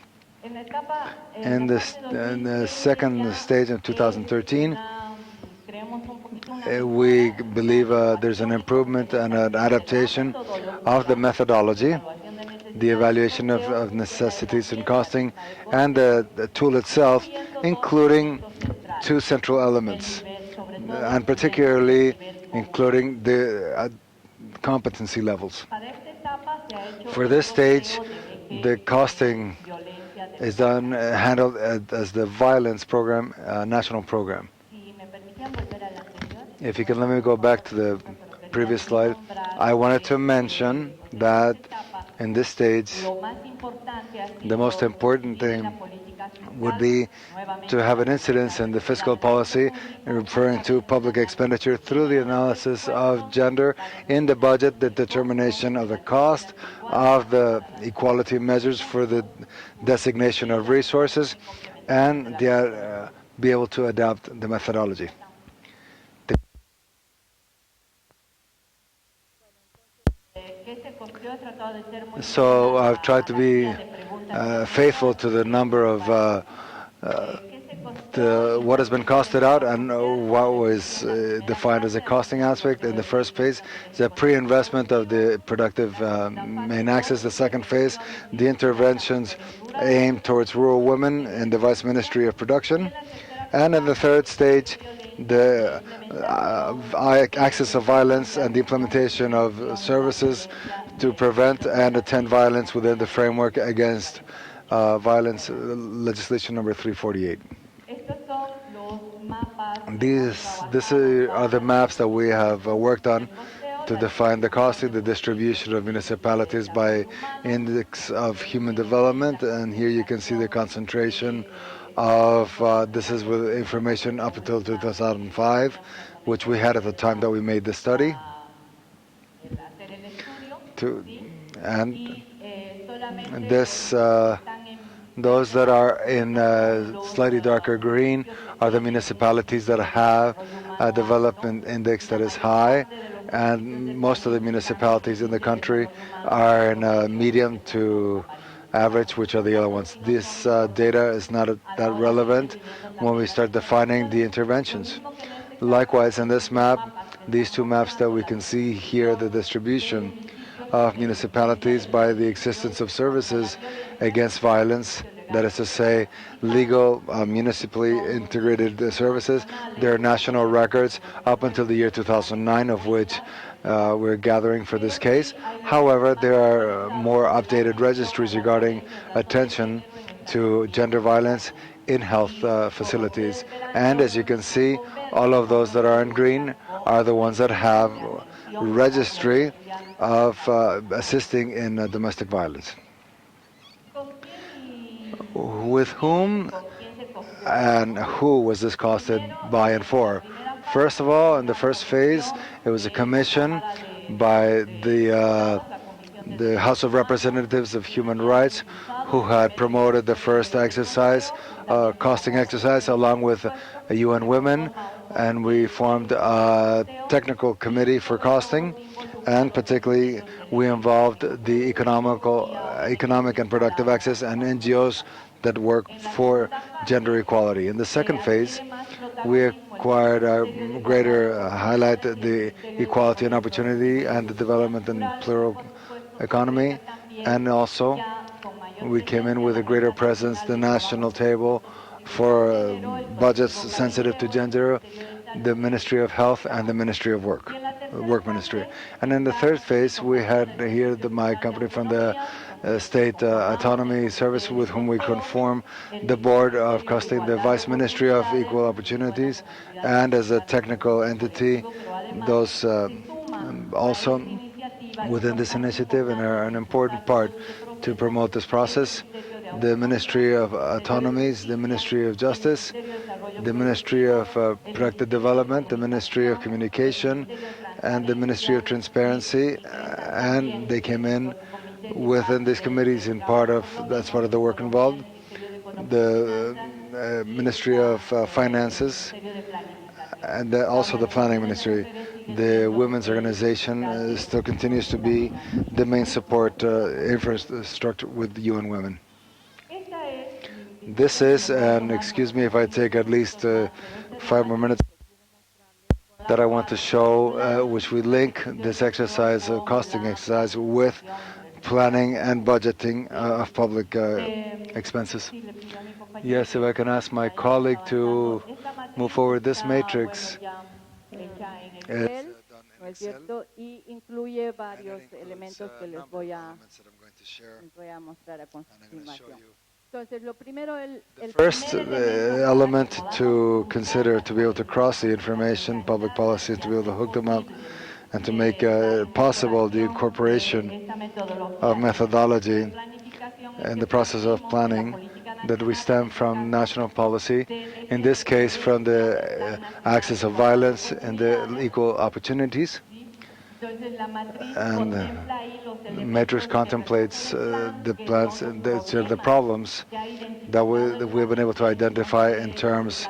In the second stage of 2013, we believe there's an improvement and an adaptation of the methodology, the evaluation of necessities and costing, and the tool itself, including two central elements, and particularly including the competency levels. For this stage, the costing is handled as the violence program, national program. If you can let me go back to the previous slide, I wanted to mention that in this stage, the most important thing would be to have an incidence in the fiscal policy, referring to public expenditure through the analysis of gender in the budget, the determination of the cost of the equality measures for the designation of resources, and be able to adapt the methodology. So I've tried to be faithful to the number of what has been costed out and what was defined as a costing aspect. In the first phase, the pre-investment of the productive main axis. The second phase, the interventions aimed towards rural women in the Vice Ministry of Production. And in the third stage, the axis of violence and the implementation of services to prevent and attend violence within the framework against violence legislation number 348. These are the maps that we have worked on to define the costing, the distribution of municipalities by index of human development, and here you can see the concentration of, this is with information up until 2005, which we had at the time that we made the study. To, and this, those that are in slightly darker green are the municipalities that have a development index that is high, and most of the municipalities in the country are in medium to average, which are the yellow ones. This data is not that relevant when we start defining the interventions. Likewise, in this map, these two maps that we can see here, the distribution of municipalities by the existence of services against violence, that is to say, legal, municipally integrated services. There are national records up until the year 2009, of which we're gathering for this case. However, there are more updated registries regarding attention to gender violence in health facilities. And as you can see, all of those that are in green are the ones that have registry of assisting in domestic violence. With whom and who was this costed by and for? First of all, in the first phase, it was a commission by the House of Representatives of Human Rights, who had promoted the first exercise, costing exercise, along with UN Women, and we formed a technical committee for costing, and particularly we involved the economic and productive access and NGOs that work for gender equality. In the second phase, we acquired a greater highlight the equality and opportunity and the development in plural economy, and also we came in with a greater presence, the national table for budgets sensitive to gender, the Ministry of Health and the Ministry of Work Ministry. And in the third phase, we had here my company from the State Autonomy Service, with whom we conform the board of costing, the Vice Ministry of Equal Opportunities, and as a technical entity, those also within this initiative and are an important part to promote this process. The Ministry of Autonomies, the Ministry of Justice, the Ministry of Productive Development, the Ministry of Communication, and the Ministry of Transparency, and they came in within these committees that's part of the work involved. The Ministry of Finances, and also the Planning Ministry. The Women's Organization still continues to be the main support infrastructure with the UN Women. This is, and excuse me if I take at least 5 more minutes, that I want to show, which we link this exercise, costing exercise, with planning and budgeting of public expenses. Yes, if I can ask my colleague to move forward. This matrix is done in Excel. Y incluye varios elementos que les voy a mostrar a continuación. Entonces, lo primero, the first element to consider to be able to cross the information, public policy, to be able to hook them up, and to make possible the incorporation of methodology in the process of planning that we stem from national policy, in this case from the axis of violence and the equal opportunities. And the matrix contemplates the plans and the problems that we've been able to identify in terms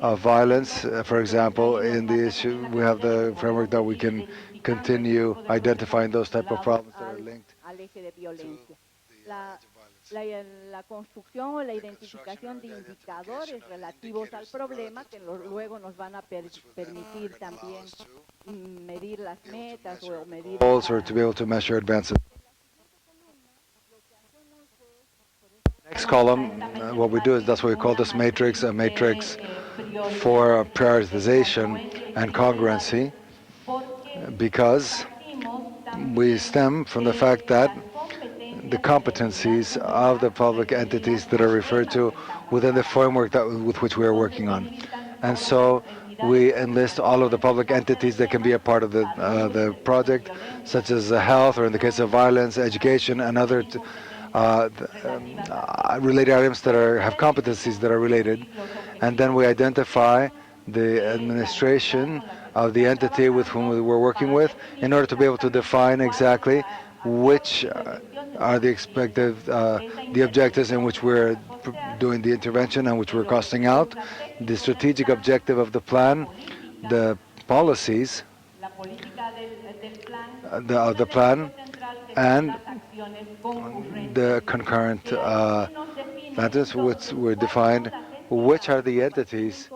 of violence. For example, in the issue, we have the framework that we can continue identifying those type of problems that are linked to the age of violence. La construcción o la identificación de indicadores relativos al problema que luego nos van a permitir también medir las metas o medir goals, or to be able to measure advances. Next column, what we do is that's what we call this matrix, a matrix for prioritization and congruency, because we stem from the fact that the competencies of the public entities that are referred to within the framework with which we are working on. And so we enlist all of the public entities that can be a part of the project, such as health, or in the case of violence, education, and other related items that have competencies that are related, and then we identify the administration of the entity with whom we were working with in order to be able to define exactly which are the expected the objectives in which we're doing the intervention and which we're costing out, the strategic objective of the plan, the policies of the plan, and the concurrent matters which were defined, which are the entities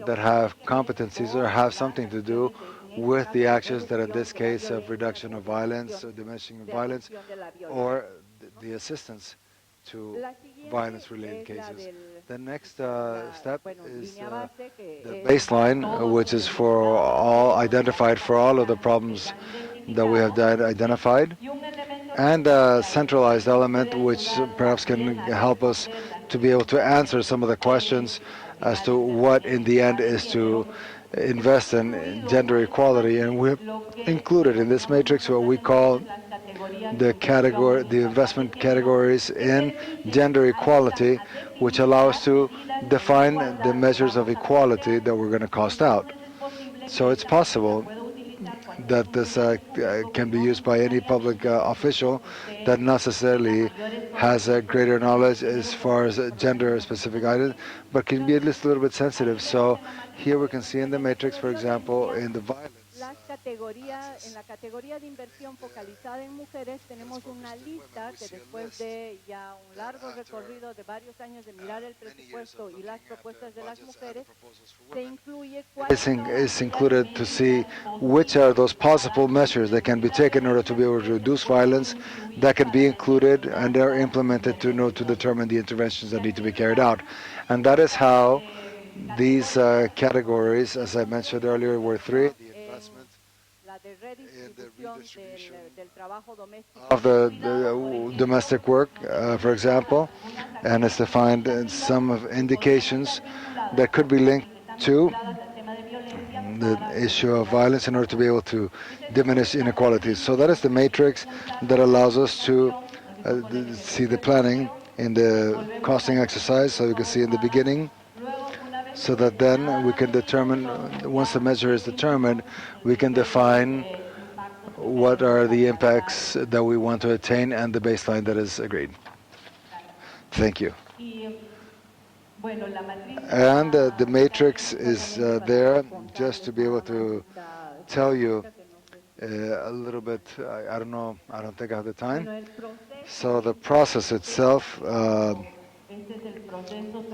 that have competencies or have something to do with the actions that in this case of reduction of violence or diminishing of violence or the assistance to violence-related cases. The next step is the baseline, which is for all identified for all of the problems that we have identified, and a centralized element which perhaps can help us to be able to answer some of the questions as to what in the end is to invest in gender equality. And we've included in this matrix what we call the investment categories in gender equality, which allow us to define the measures of equality that we're going to cost out. So it's possible that this can be used by any public official that necessarily has a greater knowledge as far as gender-specific items, but can be at least a little bit sensitive. So here we can see in the matrix, for example, in the violence. En la categoría de inversión focalizada en mujeres tenemos una lista que después de ya un largo recorrido de varios años de mirar el presupuesto y las propuestas de las mujeres, se incluye is included to see which are those possible measures that can be taken in order to be able to reduce violence that can be included and are implemented to determine the interventions that need to be carried out. And that is how these categories, as I mentioned earlier, were three: the investment in the redistribution of the domestic work, for example, and it's defined in some of indications that could be linked to the issue of violence in order to be able to diminish inequalities. So that is the matrix that allows us to see the planning in the costing exercise, so you can see in the beginning, so that then we can determine, once the measure is determined, we can define what are the impacts that we want to attain and the baseline that is agreed. Thank you. And the matrix is there just to be able to tell you a little bit. I don't know, I don't think I have the time. So the process itself,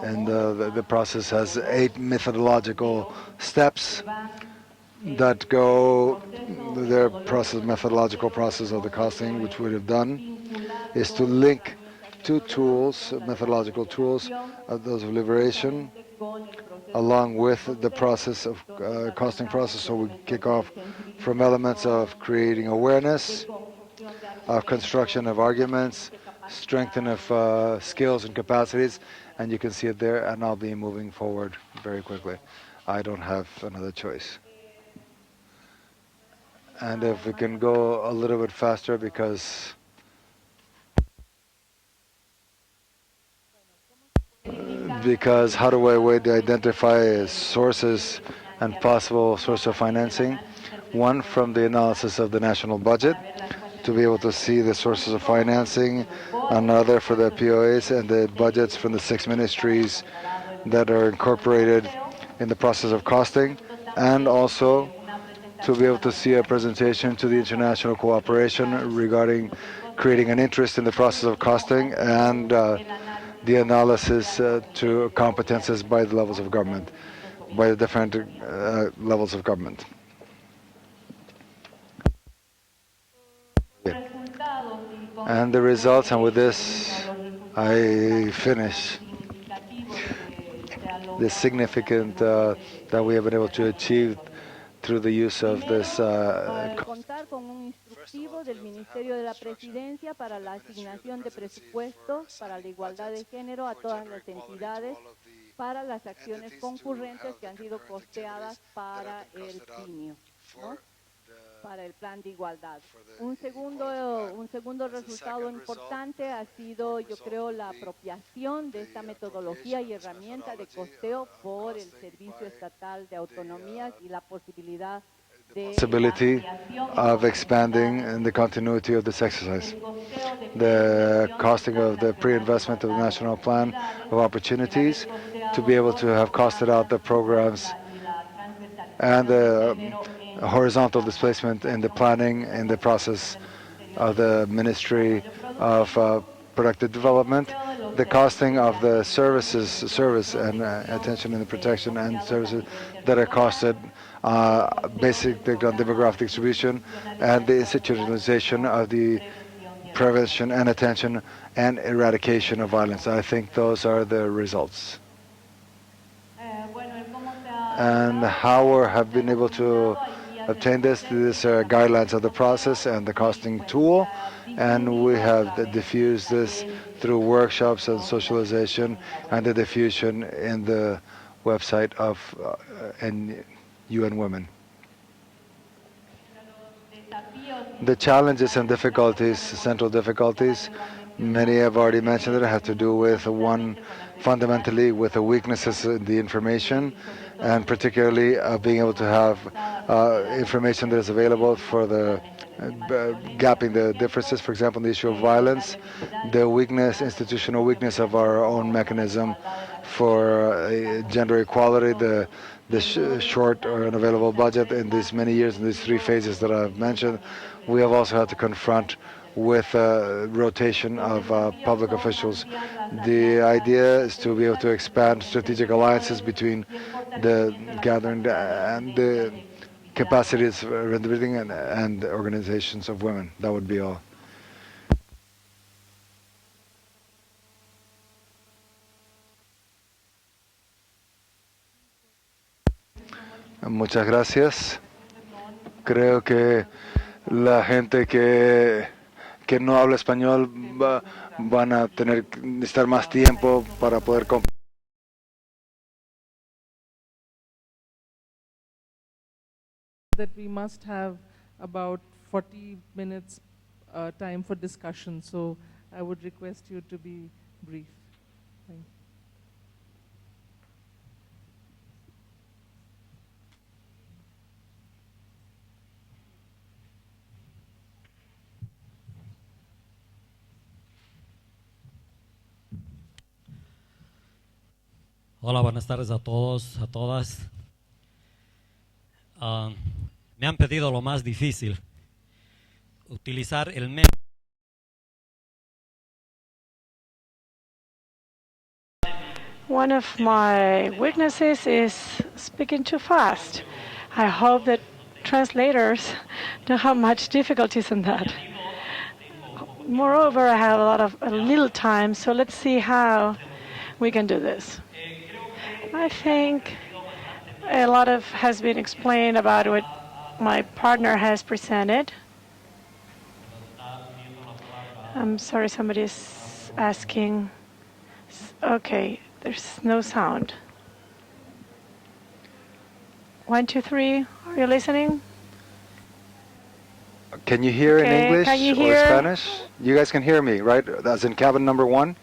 and the process has 8 methodological steps that go, their methodological process of the costing, which we have done, is to link 2 tools, methodological tools, those of liberation, along with the process of costing process. So we kick off from elements of creating awareness, of construction of arguments, strengthening of skills and capacities, and you can see it there, and I'll be moving forward very quickly. I don't have another choice. And if we can go a little bit faster, because how do I way to identify sources and possible source of financing? One, from the analysis of the national budget, to be able to see the sources of financing. Another for the POAs and the budgets from the 6 ministries that are incorporated in the process of costing, and also to be able to see a presentation to the international cooperation regarding creating an interest in the process of costing, and the analysis to competences by the levels of government, by the different levels of government. And the results, and with this I finish, the significant that we have been able to achieve through the use of this. Contar con un instructivo del Ministerio de la Presidencia para la asignación de presupuestos para la igualdad de género a todas las entidades para las acciones concurrentes que han sido costeadas para el PINIO, ¿no? para el plan de igualdad. Un segundo resultado importante ha sido, yo creo, la apropiación de esta metodología y herramienta de costeo por el Servicio Estatal de Autonomías y la posibilidad de possibility of expanding in the continuity of this exercise. The costing of the pre-investment of the National Plan of Opportunities to be able to have costed out the programs and the horizontal displacement in the planning in the process of the Ministry of Productive Development, the costing of the service and attention in the protection and services that are costed basically on demographic distribution, and the institutionalization of the prevention and attention and eradication of violence. I think those are the results. And how we have been able to obtain this, these are guidelines of the process and the costing tool, and we have diffused this through workshops and socialization and the diffusion in the website of UN Women. The challenges and difficulties, central difficulties, many have already mentioned it, have to do with fundamentally with the weaknesses in the information, and particularly being able to have information that is available for the gapping the differences. For example, the issue of violence, the weakness, institutional weakness of our own mechanism for gender equality, the short or unavailable budget in these many years in these three phases that I've mentioned. We have also had to confront with rotation of public officials. The idea is to be able to expand strategic alliances between the gathering and the capacities for individuals and organizations of women. That would be all. Muchas gracias. Creo que la gente que no habla español van a necesitar más tiempo para poder comprender. That we must have about 40 minutes time for discussion, so I would request you to be brief. Thank you. Hola, buenas tardes a todos, a todas. Me han pedido lo más difícil, utilizar el método. One of my weaknesses is speaking too fast. I hope that translators don't have much difficulties in that. Moreover, I have a little time, so let's see how we can do this. I think a lot has been explained about what my partner has presented. I'm sorry, somebody's asking. Okay, there's no sound. 1, 2, 3. Are you listening? Can you hear in English or Spanish? You guys can hear me, right? That's in cabin number 1.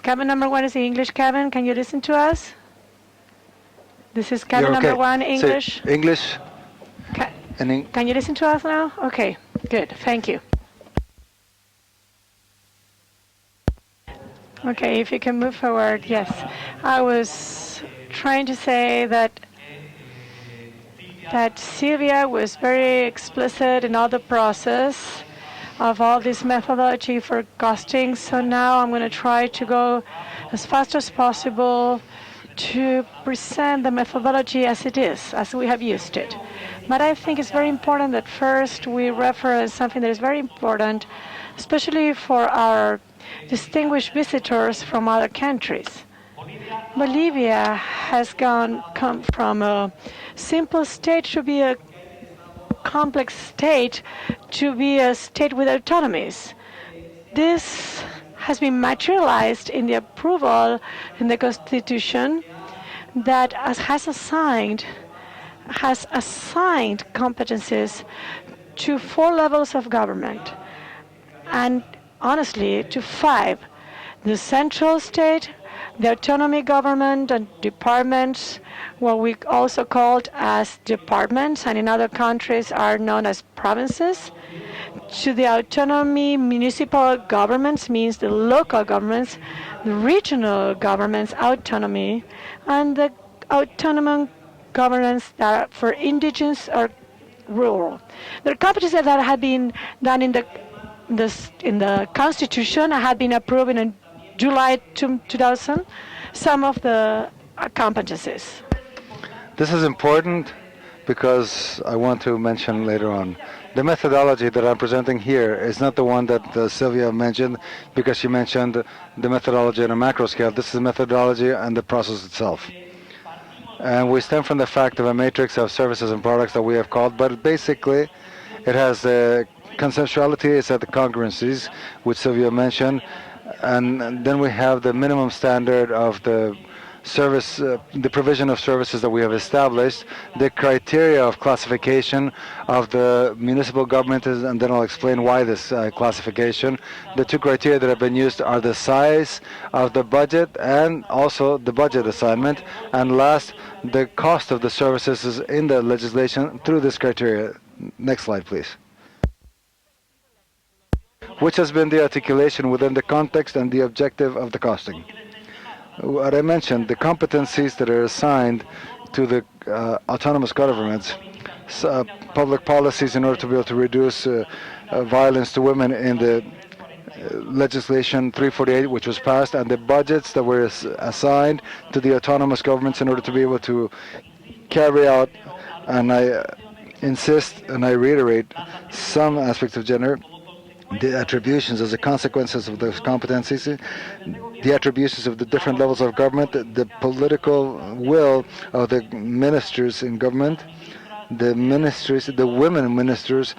Cabin number 1 is the English cabin. Can you listen to us? This is cabin number 1, English. Say English. Can you listen to us now? Okay, good. Thank you. Okay, if you can move forward. Yes, I was trying to say that Silvia was very explicit in all the process of all this methodology for costing. So now I'm going to try to go as fast as possible to present the methodology as it is, as we have used it. But I think it's very important that first we reference something that is very important, especially for our distinguished visitors from other countries. Bolivia has come from a simple state to be a complex state, to be a state with autonomies. This has been materialized in the approval in the Constitution that has assigned competencies to 4 levels of government, and honestly to 5. The central state, the autonomy government, and departments, what we also called as departments, and in other countries are known as provinces. To the autonomy, municipal governments means the local governments, the regional governments, autonomy, and the autonomous governance that are for indigenous or rural. There are competencies that have been done in the Constitution, have been approved in July 2000. Some of the competencies. This is important because I want to mention later on. The methodology that I'm presenting here is not the one that Sylvia mentioned, because she mentioned the methodology on a macro scale. This is the methodology and the process itself. And we stem from the fact of a matrix of services and products that we have called, but basically it has the conceptuality, it's at the congruencies, which Sylvia mentioned, and then we have the minimum standard of the service, the provision of services that we have established, the criteria of classification of the municipal government, and then I'll explain why this classification. The 2 criteria that have been used are the size of the budget and also the budget assignment, and last, the cost of the services is in the legislation through this criteria. Next slide, please. Which has been the articulation within the context and the objective of the costing. What I mentioned, the competencies that are assigned to the autonomous governments, public policies in order to be able to reduce violence to women in the legislation 348, which was passed, and the budgets that were assigned to the autonomous governments in order to be able to carry out, and I insist and I reiterate, some aspects of gender, the attributions as a consequences of those competencies, the attributions of the different levels of government, the political will of the ministers in government, the ministries, the women ministers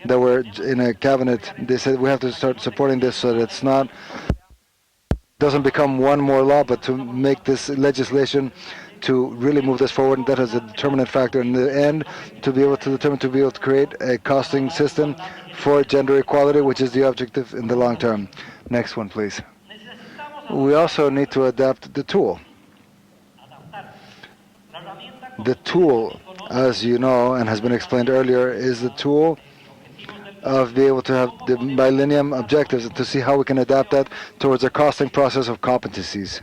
that were in a cabinet. They said we have to start supporting this so that it's not doesn't become one more law, but to make this legislation to really move this forward. And that is a determinant factor in the end to be able to create a costing system for gender equality, which is the objective in the long term. Next one, please. We also need to adapt the tool. The tool, as you know and has been explained earlier, is the tool of being able to have the millennium objectives, to see how we can adapt that towards a costing process of competencies.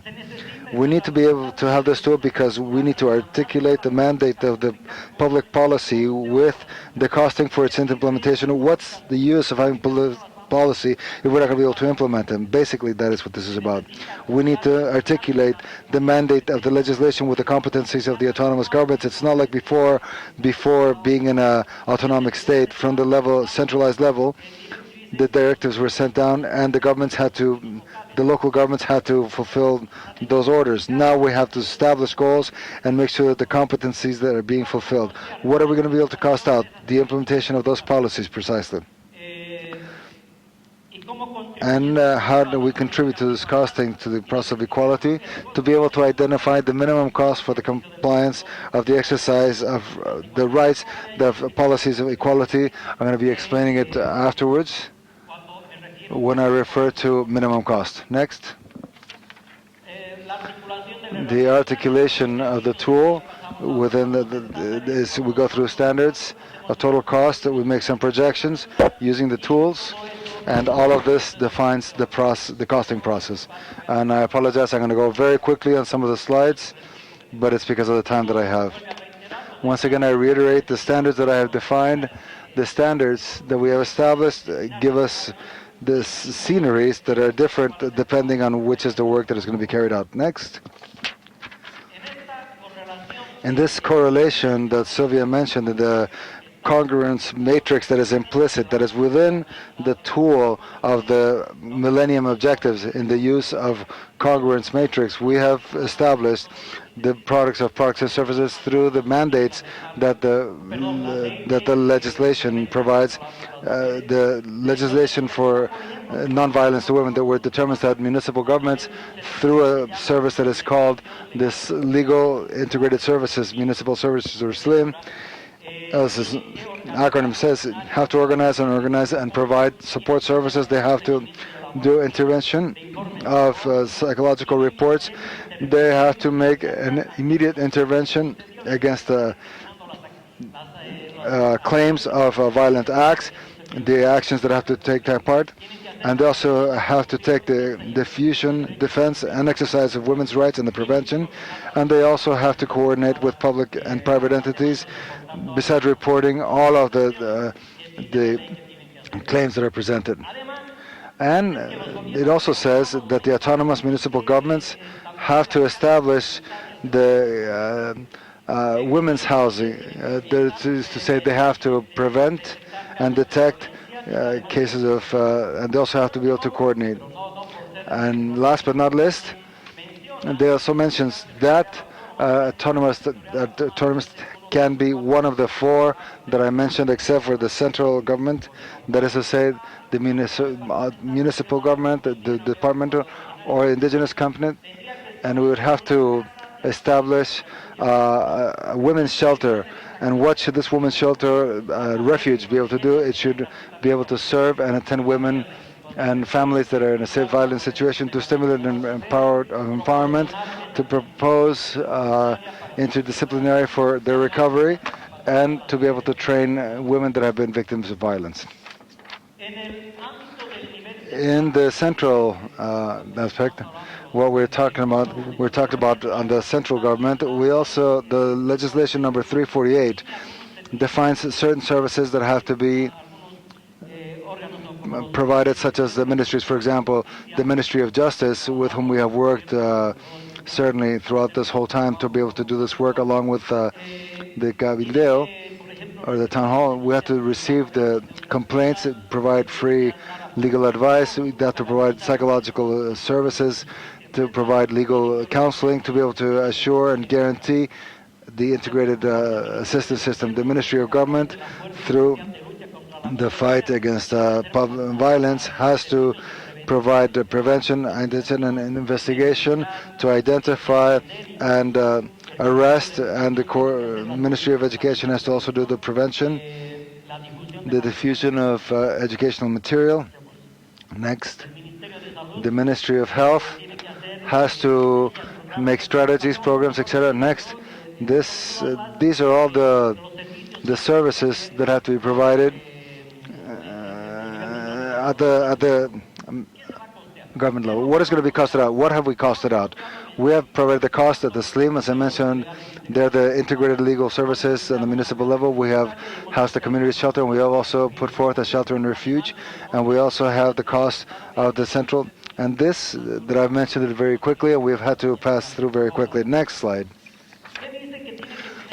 We need to be able to have this tool because we need to articulate the mandate of the public policy with the costing for its implementation. What's the use of having policy if we're not going to be able to implement them? Basically, that is what this is about. We need to articulate the mandate of the legislation with the competencies of the autonomous governments. It's not like before being in an autonomic state from the level, centralized level, the directives were sent down and the local governments had to fulfill those orders. Now we have to establish goals and make sure that the competencies that are being fulfilled. What are we going to be able to cost out? The implementation of those policies, precisely. And how do we contribute to this costing, to the process of equality, to be able to identify the minimum cost for the compliance of the exercise of the rights, the policies of equality. I'm going to be explaining it afterwards when I refer to minimum cost. Next. The articulation of the tool within we go through standards of total cost, that we make some projections using the tools, and all of this defines the costing process. And I apologize, I'm going to go very quickly on some of the slides, but it's because of the time that I have. Once again, I reiterate the standards that I have defined. The standards that we have established give us the sceneries that are different depending on which is the work that is going to be carried out. Next. In this correlation that Sylvia mentioned, the congruence matrix that is implicit, that is within the tool of the Millennium Objectives in the use of congruence matrix, we have established the products and services through the mandates that the legislation provides. The legislation for non-violence to women that were determines that municipal governments, through a service that is called this Legal Integrated Services, Municipal Services, or SLIM, as this acronym says, have to organize and provide support services. They have to do intervention of psychological reports. They have to make an immediate intervention against the claims of violent acts, the actions that have to take part, and they also have to take the diffusion, defense, and exercise of women's rights and the prevention, and they also have to coordinate with public and private entities, besides reporting all of the claims that are presented. And it also says that the autonomous municipal governments have to establish the women's housing. That is to say, they have to prevent and detect cases of, and they also have to be able to coordinate. And last but not least, they also mentions that autonomous can be one of the four that I mentioned, except for the central government. That is to say, the municipal government, the departmental or indigenous company, and we would have to establish a women's shelter. And what should this women's shelter refuge be able to do? It should be able to serve and attend women and families that are in a safe violent situation, to stimulate and empowerment, to propose interdisciplinary for their recovery, and to be able to train women that have been victims of violence. In the central aspect, what we're talking about on the central government, we also, the legislation number 348 defines certain services that have to be provided, such as the ministries, for example, the Ministry of Justice, with whom we have worked certainly throughout this whole time to be able to do this work, along with the Cabildeo, or the town hall. We have to receive the complaints, provide free legal advice, we have to provide psychological services, to provide legal counseling, to be able to assure and guarantee the integrated assistance system. The Ministry of Government, through the fight against public violence, has to provide prevention, detection, and investigation to identify and arrest, and the Ministry of Education has to also do the prevention, the diffusion of educational material. Next, the Ministry of Health has to make strategies, programs, etc. Next, these are all the services that have to be provided at the government level. What is going to be costed out? What have we costed out? We have provided the cost at the SLIM, as I mentioned. They're the integrated legal services on the municipal level. We have housed the community shelter, and we have also put forth a shelter and refuge, and we also have the cost of the central. And this, that I've mentioned it very quickly, and we've had to pass through very quickly. Next slide.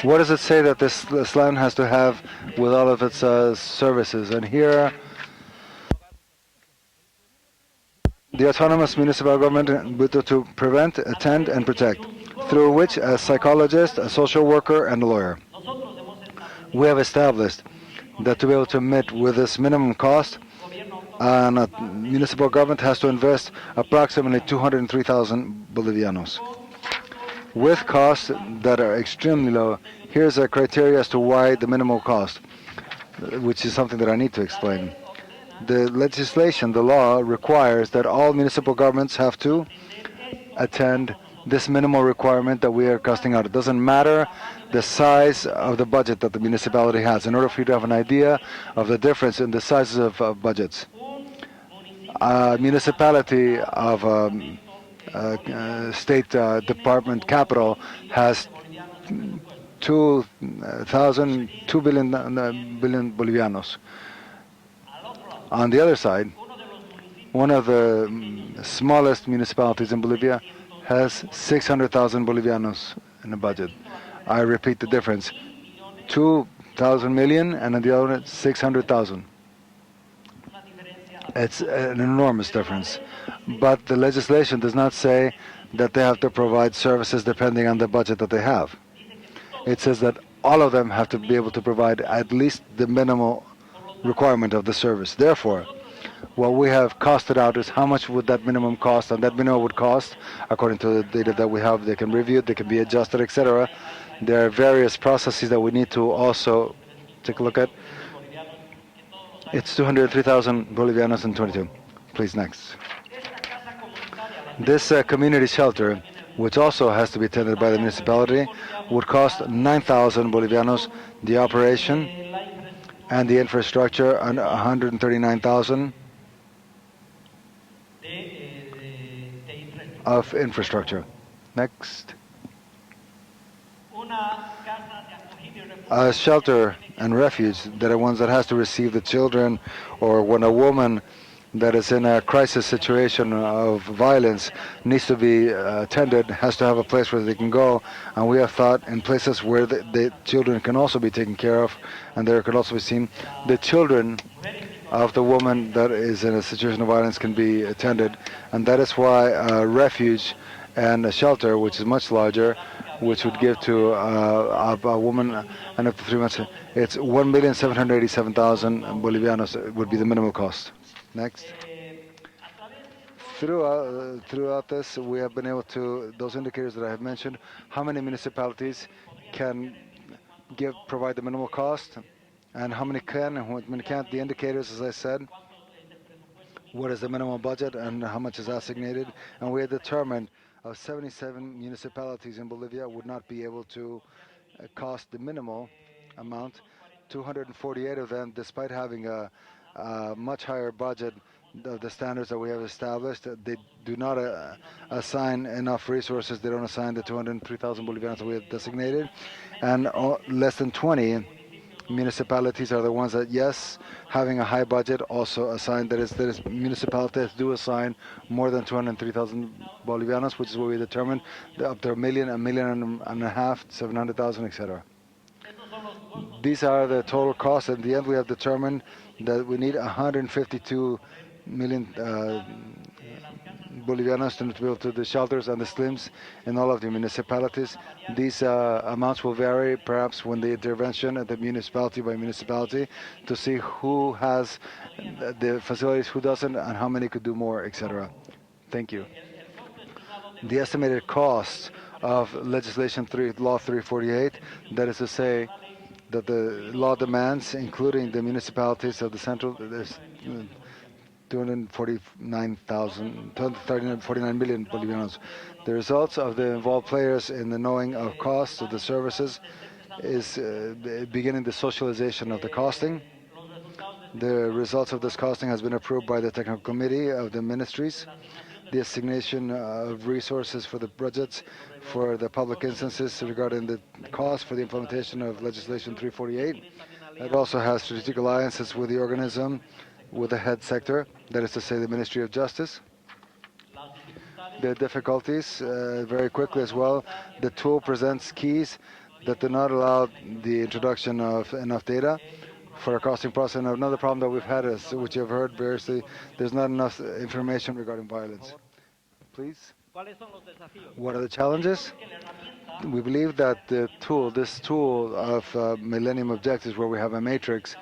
What does it say that this land has to have with all of its services? And here, the autonomous municipal government to prevent, attend, and protect, through which a psychologist, a social worker, and a lawyer. We have established that to be able to meet with this minimum cost, and a municipal government has to invest approximately 203,000 Bolivianos. With costs that are extremely low, here's a criteria as to why the minimal cost, which is something that I need to explain. The legislation, the law, requires that all municipal governments have to attend this minimal requirement that we are costing out. It doesn't matter the size of the budget that the municipality has. In order for you to have an idea of the difference in the sizes of budgets, a municipality of state department capital has 2 billion Bolivianos. On the other side, one of the smallest municipalities in Bolivia has 600,000 Bolivianos in the budget. I repeat the difference: 2,000 million, and on the other one, 600,000. It's an enormous difference. But the legislation does not say that they have to provide services depending on the budget that they have. It says that all of them have to be able to provide at least the minimal requirement of the service. Therefore, what we have costed out is how much would that minimum cost, and that minimum would cost, according to the data that we have, they can review it, they can be adjusted, etc. There are various processes that we need to also take a look at. It's 203,000 Bolivianos in 22. Please, next. This community shelter, which also has to be attended by the municipality, would cost 9,000 Bolivianos. The operation and the infrastructure, and 139,000 of infrastructure. Next. A shelter and refuge that are ones that has to receive the children, or when a woman that is in a crisis situation of violence needs to be attended, has to have a place where they can go. And we have thought in places where the children can also be taken care of, and there can also be seen the children of the woman that is in a situation of violence can be attended. And that is why a refuge and a shelter, which is much larger, which would give to a woman and up to 3 months, it's 1,787,000 Bolivianos would be the minimal cost. Next. Throughout this, we have been able to, those indicators that I have mentioned, how many municipalities can provide the minimal cost, and how many can and how many can't. The indicators, as I said, what is the minimum budget and how much is assignated. And we had determined 77 municipalities in Bolivia would not be able to cost the minimal amount. 248 of them, despite having a much higher budget of the standards that we have established, they do not assign enough resources. They don't assign the 203,000 Bolivianos that we have designated. And less than 20 municipalities are the ones that, yes, having a high budget, also assign, that is municipalities do assign more than 203,000 Bolivianos, which is what we determined, up to a million and a half, 700,000, etc. These are the total costs. In the end, we have determined that we need 152 million Bolivianos to build to the shelters and the slims in all of the municipalities. These amounts will vary, perhaps when the intervention at the municipality by municipality, to see who has the facilities, who doesn't, and how many could do more, etc. Thank you. The estimated cost of legislation law 348, that is to say, that the law demands, including the municipalities of the central, there's 249 million Bolivianos. The results of the involved players in the knowing of costs of the services is beginning the socialization of the costing. The results of this costing has been approved by the technical committee of the ministries. The assignation of resources for the budgets for the public instances regarding the cost for the implementation of legislation 348. It also has strategic alliances with the organism, with the head sector, that is to say the Ministry of Justice. The difficulties, very quickly as well, the tool presents keys that do not allow the introduction of enough data for a costing process. And another problem that we've had is, which you've heard variously, there's not enough information regarding violence. Please. What are the challenges? We believe that this tool of Millennium Objectives, where we have a matrix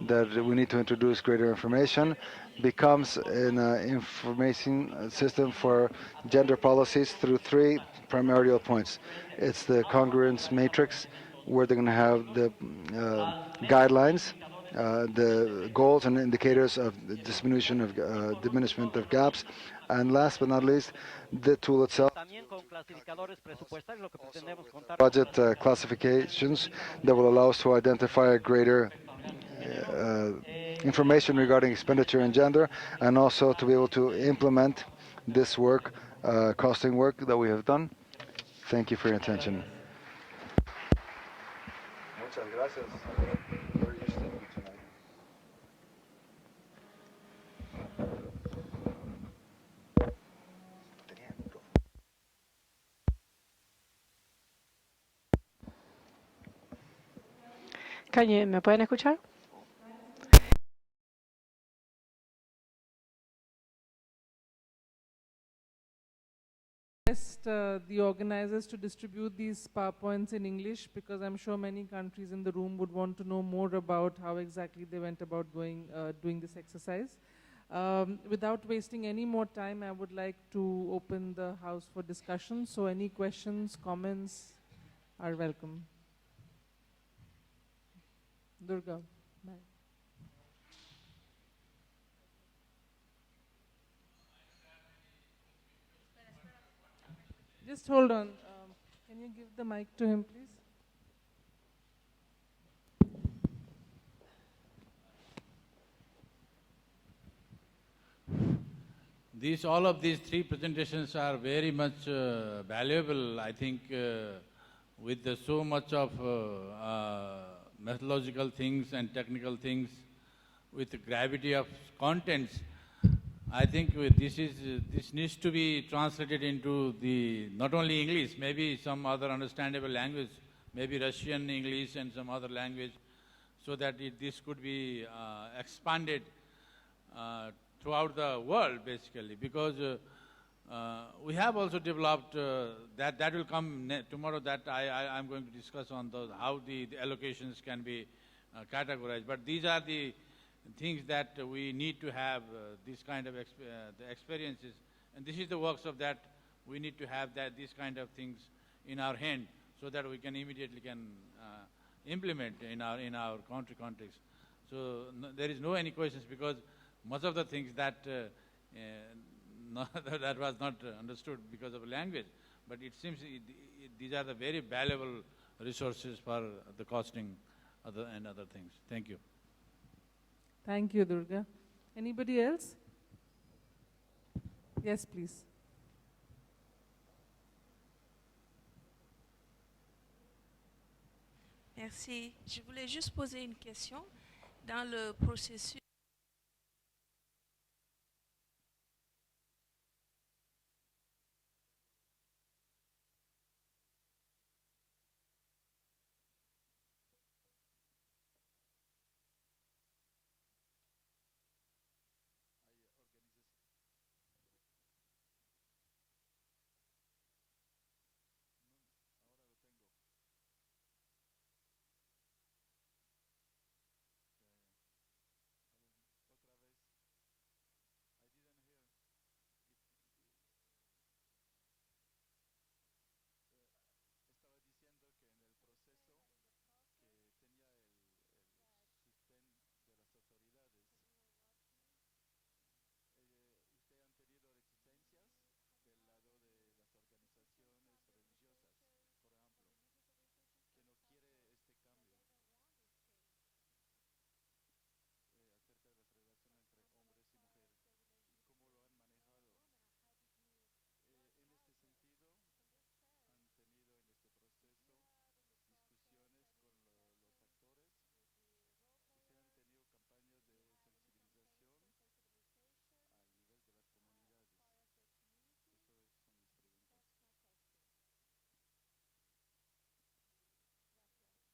that we need to introduce greater information, becomes an information system for gender policies through 3 primordial points. It's the congruence matrix, where they're going to have the guidelines, the goals and indicators of the diminishment of gaps, and last but not least, the tool itself, budget classifications that will allow us to identify a greater information regarding expenditure and gender, and also to be able to implement this work, costing work that we have done. Thank you for your attention. Muchas gracias. Very interesting tonight. ¿Me pueden escuchar? The organizers to distribute these PowerPoints in English, because I'm sure many countries in the room would want to know more about how exactly they went about doing this exercise. Without wasting any more time, I would like to open the house for discussion. So any questions, comments are welcome. Durga. Just hold on. Can you give the mic to him, please? All of these three presentations are very much valuable, I think, with so much of methodological things and technical things, with the gravity of contents. I think this needs to be translated into not only English, maybe some other understandable language, maybe Russian, English, and some other language, so that this could be expanded throughout the world, basically, because we have also developed that will come tomorrow. That I'm going to discuss on how the allocations can be categorized. But these are the things that we need to have this kind of the experiences, and this is the works of that. We need to have these kind of things in our hand, so that we can immediately implement in our country context. So there is no any questions, because much of the things that that was not understood because of language, but it seems these are the very valuable resources for the costing and other things. Thank you. Thank you, Durga. Anybody else? Yes, please. Merci. Je voulais juste poser une question. Dans le processus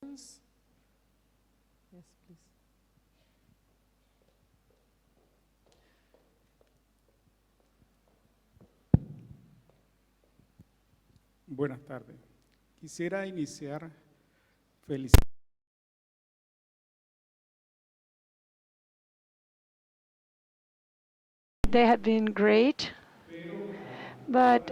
Yes, please. Buenas tardes. Quisiera iniciar felicitando. They have been great. But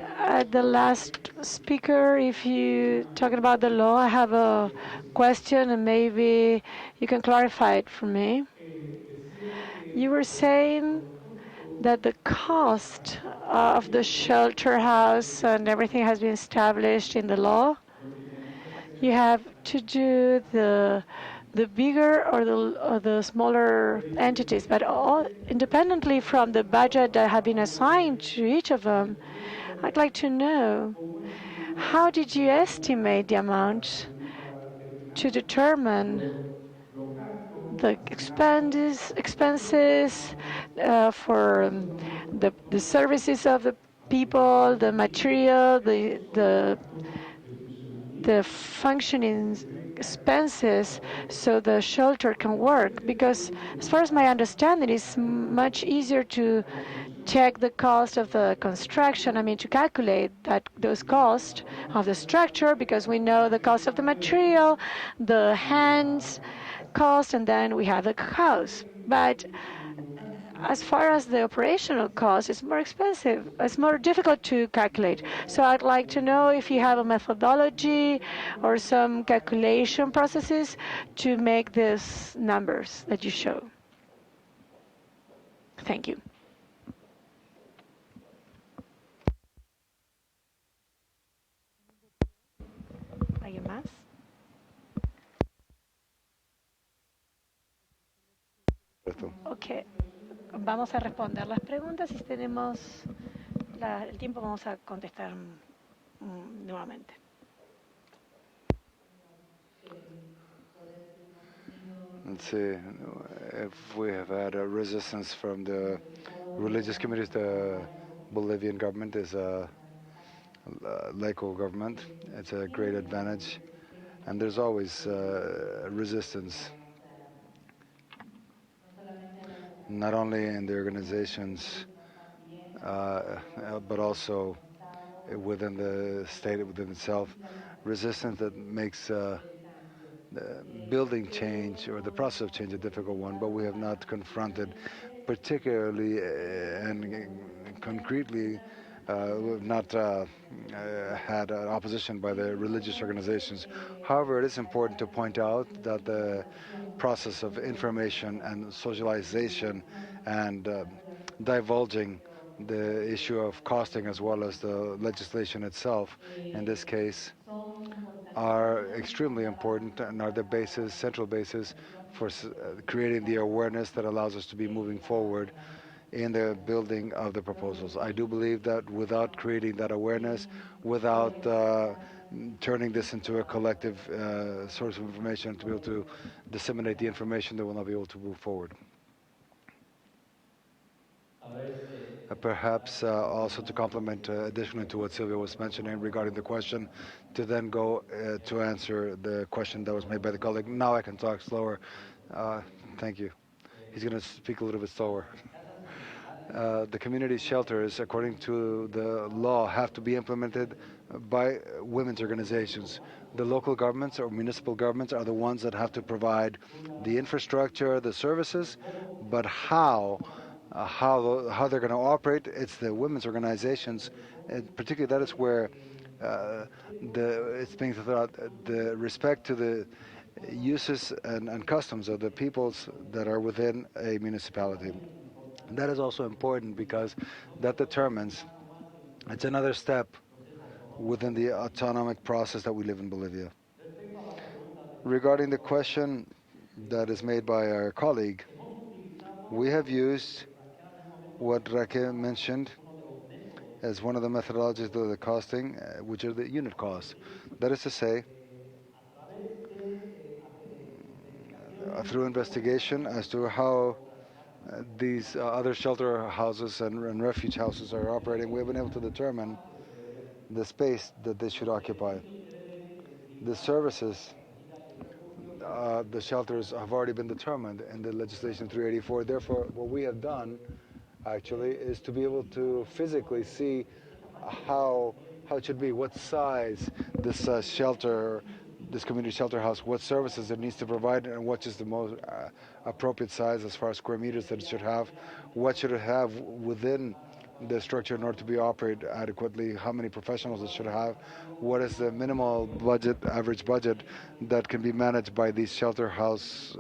the last speaker, if you talking about the law, I have a question and maybe you can clarify it for me. You were saying that the cost of the shelter house and everything has been established in the law. You have to do the bigger or the smaller entities, but all independently from the budget that have been assigned to each of them. I'd like to know, how did you estimate the amount to determine the expenses for the services of the people, the material, the functioning expenses, so the shelter can work? Because as far as my understanding, it's much easier to check the cost of the construction, to calculate those costs of the structure, because we know the cost of the material, the hands cost, and then we have the house. But as far as the operational cost, it's more expensive. It's more difficult to calculate. So I'd like to know if you have a methodology or some calculation processes to make these numbers that you show. Thank you. ¿Alguien más? Ok, vamos a responder las preguntas. Si tenemos el tiempo, vamos a contestar nuevamente. Let's see if we have had a resistance from the religious communities. The Bolivian government is a laical government. It's a great advantage, and there's always resistance, not only in the organizations, but also within the state, within itself. Resistance that makes building change or the process of change a difficult one, but we have not confronted particularly and concretely we have not had opposition by the religious organizations. However, it is important to point out that the process of information and socialization and divulging the issue of costing as well as the legislation itself, in this case, are extremely important and are the basis, central basis for creating the awareness that allows us to be moving forward in the building of the proposals. I do believe that without creating that awareness, without turning this into a collective source of information to be able to disseminate the information, they will not be able to move forward. Perhaps also to complement additionally to what Silvia was mentioning regarding the question, to then go to answer the question that was made by the colleague. Now I can talk slower. Thank you. He's going to speak a little bit slower. The community shelters, according to the law, have to be implemented by women's organizations. The local governments or municipal governments are the ones that have to provide the infrastructure, the services, but how they're going to operate, it's the women's organizations, and particularly that is where it's being thought the respect to the uses and customs of the peoples that are within a municipality. That is also important because that determines, it's another step within the autonomic process that we live in Bolivia. Regarding the question that is made by our colleague, we have used what Raquel mentioned as one of the methodologies of the costing, which are the unit costs. That is to say, through investigation as to how these other shelter houses and refuge houses are operating, we have been able to determine the space that they should occupy. The services, the shelters have already been determined in the legislation 384. Therefore, what we have done actually is to be able to physically see how it should be, what size this shelter, this community shelter house, what services it needs to provide, and what is the most appropriate size as far as square meters that it should have, what should it have within the structure in order to be operated adequately, how many professionals it should have, what is the minimal budget, average budget that can be managed by these shelter house,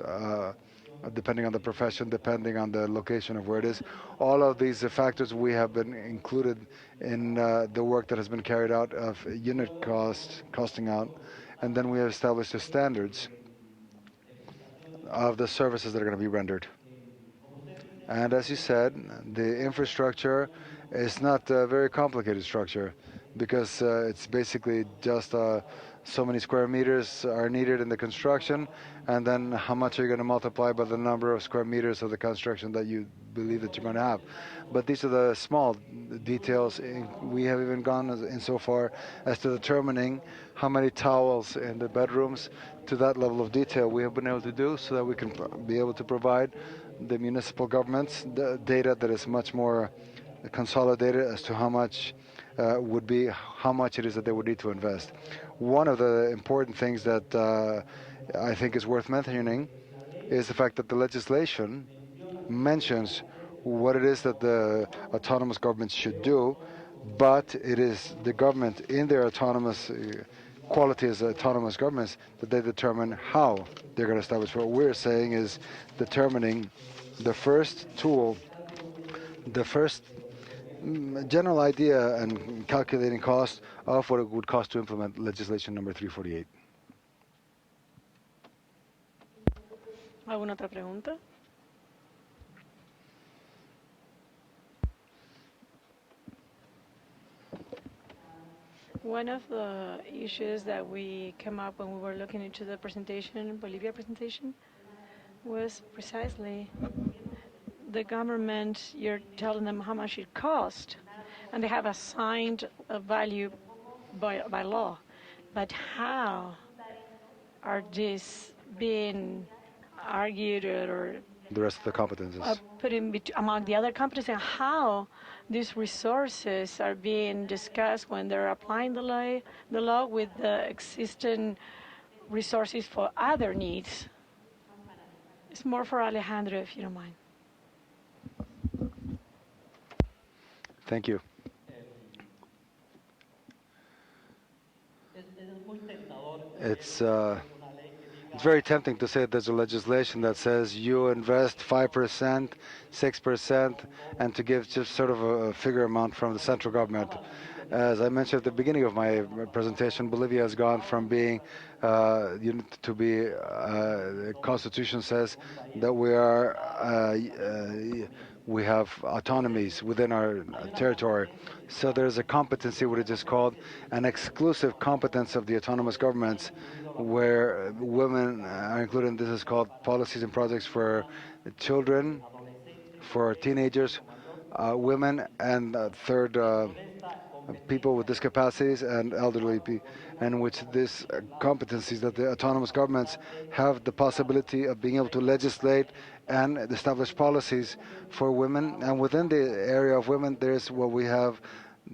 depending on the profession, depending on the location of where it is. All of these factors we have been included in the work that has been carried out of unit costing out, and then we have established the standards of the services that are going to be rendered. And as you said, the infrastructure is not a very complicated structure because it's basically just so many square meters are needed in the construction, and then how much are you going to multiply by the number of square meters of the construction that you believe that you're going to have. But these are the small details. We have even gone insofar as to determining how many towels in the bedrooms. To that level of detail we have been able to do so that we can be able to provide the municipal governments the data that is much more consolidated as to how much would be, how much it is that they would need to invest. One of the important things that I think is worth mentioning is the fact that the legislation mentions what it is that the autonomous governments should do, but it is the government in their autonomous quality as autonomous governments that they determine how they're going to establish. What we're saying is determining the first tool, the first general idea and calculating cost of what it would cost to implement legislation number 348. ¿Alguna otra pregunta? One of the issues that we came up when we were looking into the presentation, Bolivia presentation, was precisely the government, you're telling them how much it cost, and they have assigned a value by law. But how are these being argued or The rest of the competences. put in among the other competencies, and how these resources are being discussed when they're applying the law with the existing resources for other needs? It's more for Alejandro, if you don't mind. Thank you. It's very tempting to say there's a legislation that says you invest 5%, 6%, and to give just sort of a figure amount from the central government. As I mentioned at the beginning of my presentation, Bolivia has gone from being to be, the Constitution says that we have autonomies within our territory. So there's a competency, what it is called, an exclusive competence of the autonomous governments, where women are included. This is called policies and projects for children, for teenagers, women, and third people with discapacities and elderly people, and which these competencies that the autonomous governments have the possibility of being able to legislate and establish policies for women. And within the area of women, there's what we have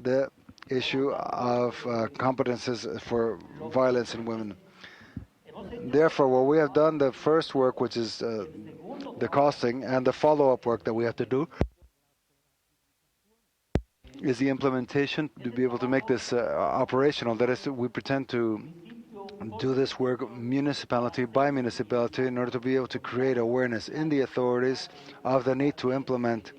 the issue of competences for violence in women. Therefore, what we have done, the first work, which is the costing, and the follow-up work that we have to do, is the implementation to be able to make this operational. That is, we pretend to do this work municipality by municipality in order to be able to create awareness in the authorities of the need to implement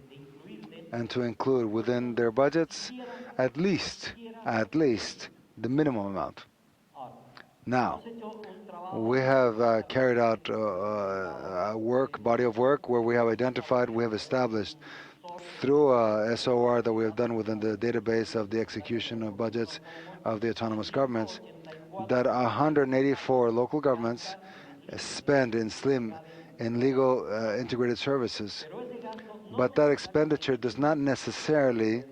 and to include within their budgets at least the minimum amount. Now, we have carried out a body of work where we have identified, we have established through a SOR that we have done within the database of the execution of budgets of the autonomous governments, that 184 local governments spend in legal integrated services. But that expenditure does not necessarily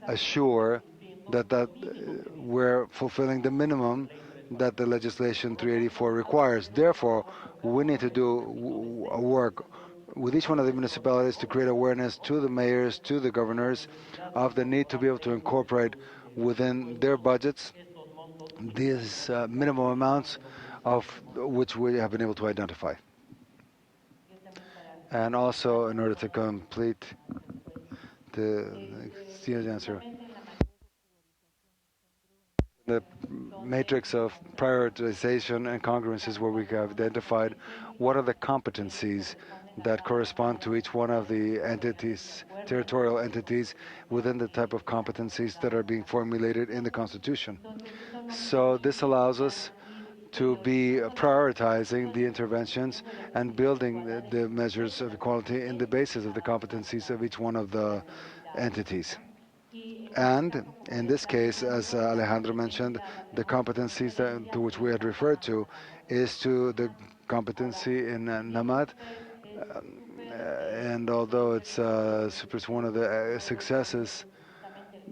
assure that we're fulfilling the minimum that the legislation 384 requires. Therefore, we need to do a work with each one of the municipalities to create awareness to the mayors, to the governors, of the need to be able to incorporate within their budgets these minimum amounts of which we have been able to identify. And also, in order to complete the answer, the matrix of prioritization and congruences, where we have identified what are the competencies that correspond to each one of the entities, territorial entities, within the type of competencies that are being formulated in the Constitution. So this allows us to be prioritizing the interventions and building the measures of equality in the basis of the competencies of each one of the entities. And in this case, as Alejandro mentioned, the competencies to which we had referred to is to the competency in NAMAD. And although it's one of the successes,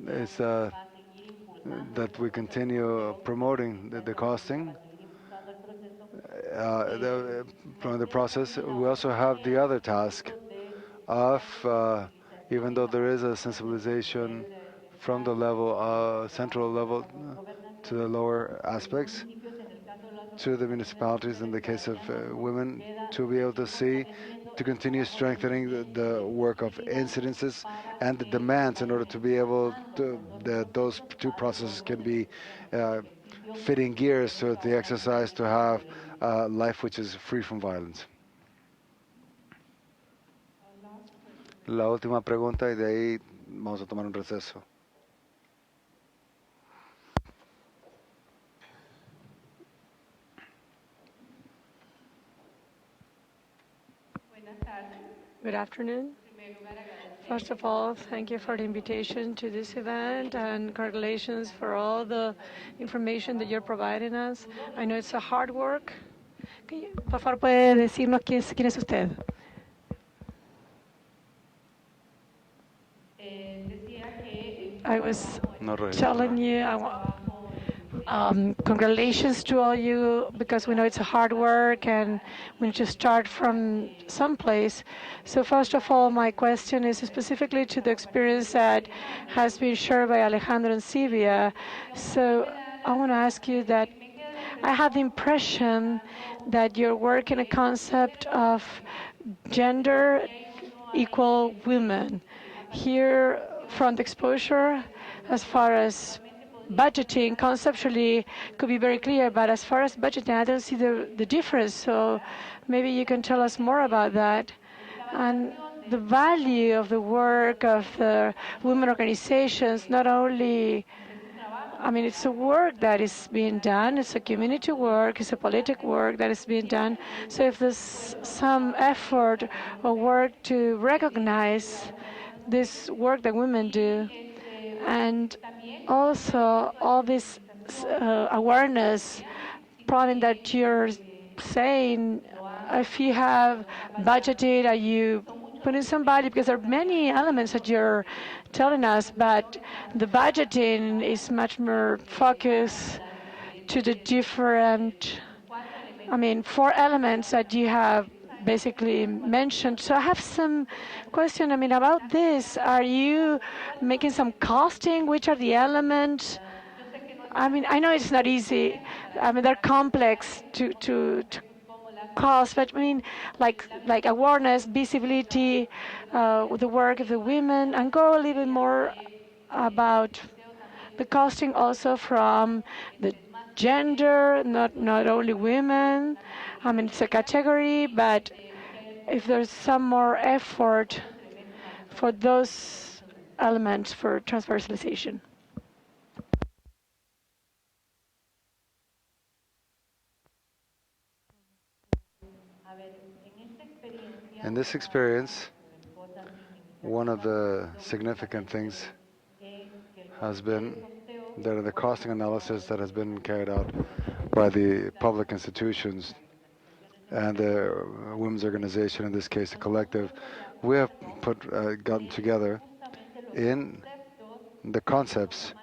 it's that we continue promoting the costing from the process. We also have the other task of, even though there is a sensibilization from the level, central level, to the lower aspects, to the municipalities in the case of women, to be able to see to continue strengthening the work of incidences and the demands in order to be able to, that those two processes can be uh, fitting gears so the exercise to have a life which is free from violence. La última pregunta y de ahí vamos a tomar un receso. Good afternoon. First of all, thank you for the invitation to this event and congratulations for all the information that you're providing us. I know it's a hard work. Por favor, puede decirnos quién es usted. I was telling you, congratulations to all you, because we know it's a hard work and we need to start from someplace. So first of all, my question is specifically to the experience that has been shared by Alejandro and Silvia. So I want to ask you that I have the impression that you're working a concept of gender equal women. Here, front exposure, as far as budgeting, conceptually could be very clear, but as far as budgeting, I don't see the difference. So maybe you can tell us more about that. And the value of the work of the women organizations, not only, I mean, it's a work that is being done, it's a community work, it's a political work that is being done. So if there's some effort or work to recognize this work that women do, and also all this awareness problem that you're saying, if you have budgeted, are you putting somebody, because there are many elements that you're telling us, but the budgeting is much more focused to the different, I mean, 4 elements that you have basically mentioned. So I have some question, I mean, about this. Are you making some costing? Which are the elements? I mean, I know it's not easy. I mean, they're complex to cost, but I mean, like awareness, visibility, the work of the women, and go a little bit more about the costing also from the gender, not only women. I mean, it's a category, but if there's some more effort for those elements for transversalization. In this experience, one of the significant things has been that in the costing analysis that has been carried out by the public institutions and the women's organization, in this case the collective, we have gotten together in the concepts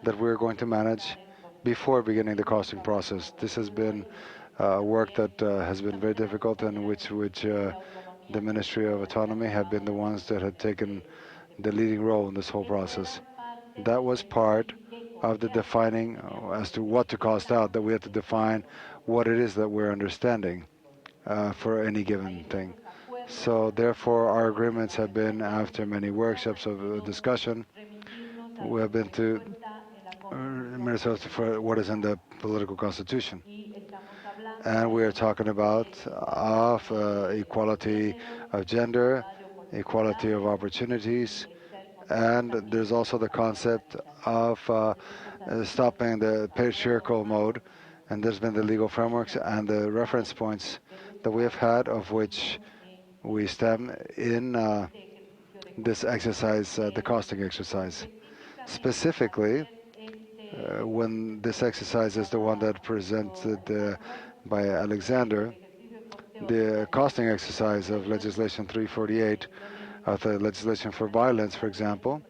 that we're going to manage before beginning the costing process. This has been work that has been very difficult, and which the Ministry of Autonomy have been the ones that had taken the leading role in this whole process. That was part of the defining as to what to cost out, that we had to define what it is that we're understanding for any given thing. So therefore, our agreements have been, after many workshops of discussion, we have been to for what is in the political constitution. And we are talking about equality of gender, equality of opportunities, and there's also the concept of stopping the patriarchal mode, and there's been the legal frameworks and the reference points that we have had, of which we stem in this exercise, the costing exercise. Specifically, when this exercise is the one that presented by Alexander, the costing exercise of legislation 348, of the legislation for violence, for example,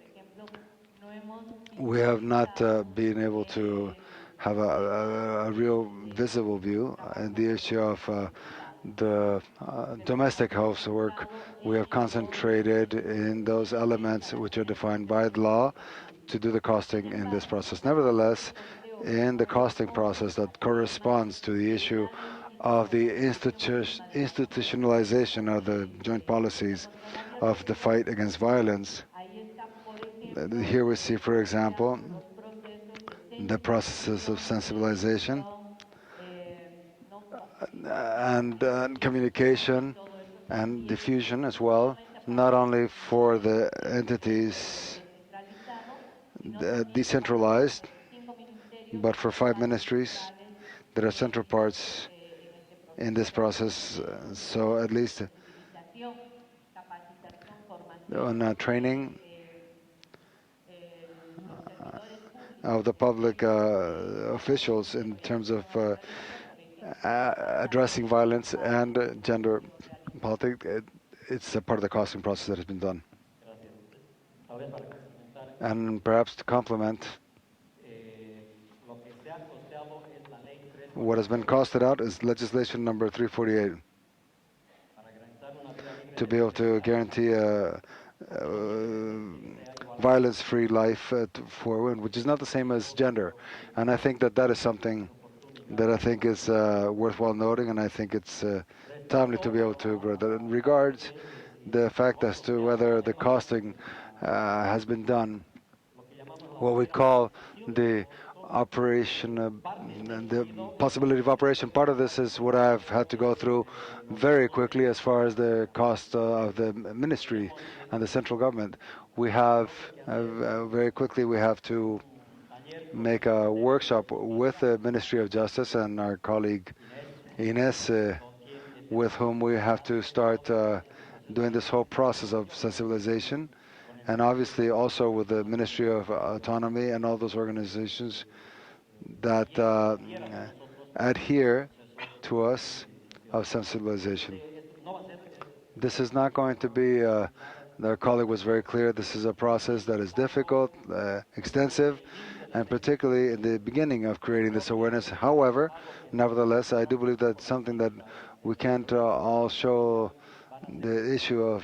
we have not been able to have a real visible view. And the issue of the domestic housework, we have concentrated in those elements which are defined by the law to do the costing in this process. Nevertheless, in the costing process that corresponds to the issue of the institutionalization of the joint policies of the fight against violence. Here we see, for example, the processes of sensibilization and communication and diffusion as well, not only for the entities decentralized, but for 5 ministries that are central parts in this process. So at least on training of the public officials in terms of addressing violence and gender politics. It's a part of the costing process that has been done. And perhaps to complement, what has been costed out is legislation number 348 to be able to guarantee a violence-free life for women, which is not the same as gender. And I think that that is something that I think is worthwhile noting, and I think it's timely to be able to grow that. In regards the fact as to whether the costing has been done, what we call the operation, the possibility of operation. Part of this is what I've had to go through very quickly as far as the cost of the ministry and the central government. We have, very quickly, we have to make a workshop with the Ministry of Justice and our colleague Ines, with whom we have to start doing this whole process of sensibilization, and obviously also with the Ministry of Autonomy and all those organizations that adhere to us of sensibilization. This is not going to be, our colleague was very clear, this is a process that is difficult, extensive, and particularly in the beginning of creating this awareness. However, nevertheless, I do believe that's something that we can't all show the issue of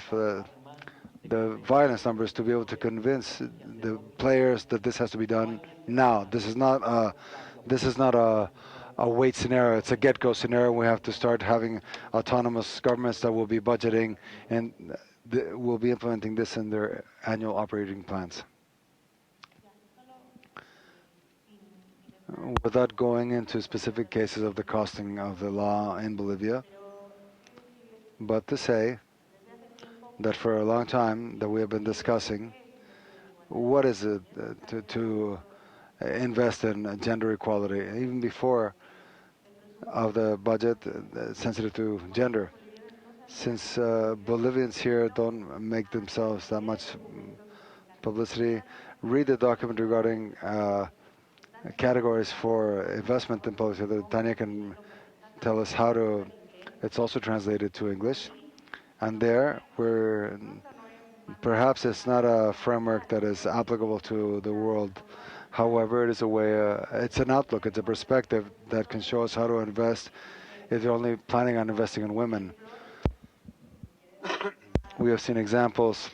the violence numbers to be able to convince the players that this has to be done now. This is not a wait scenario. It's a get-go scenario. We have to start having autonomous governments that will be budgeting and will be implementing this in their annual operating plans. Without going into specific cases of the costing of the law in Bolivia, but to say that for a long time that we have been discussing what is it to invest in gender equality, even before of the budget sensitive to gender. Since Bolivians here don't make themselves that much publicity, read the document regarding categories for investment in policy. Tanya can tell us how to, it's also translated to English. And there, perhaps it's not a framework that is applicable to the world. However, it is a way, it's an outlook, it's a perspective that can show us how to invest if you're only planning on investing in women. We have seen examples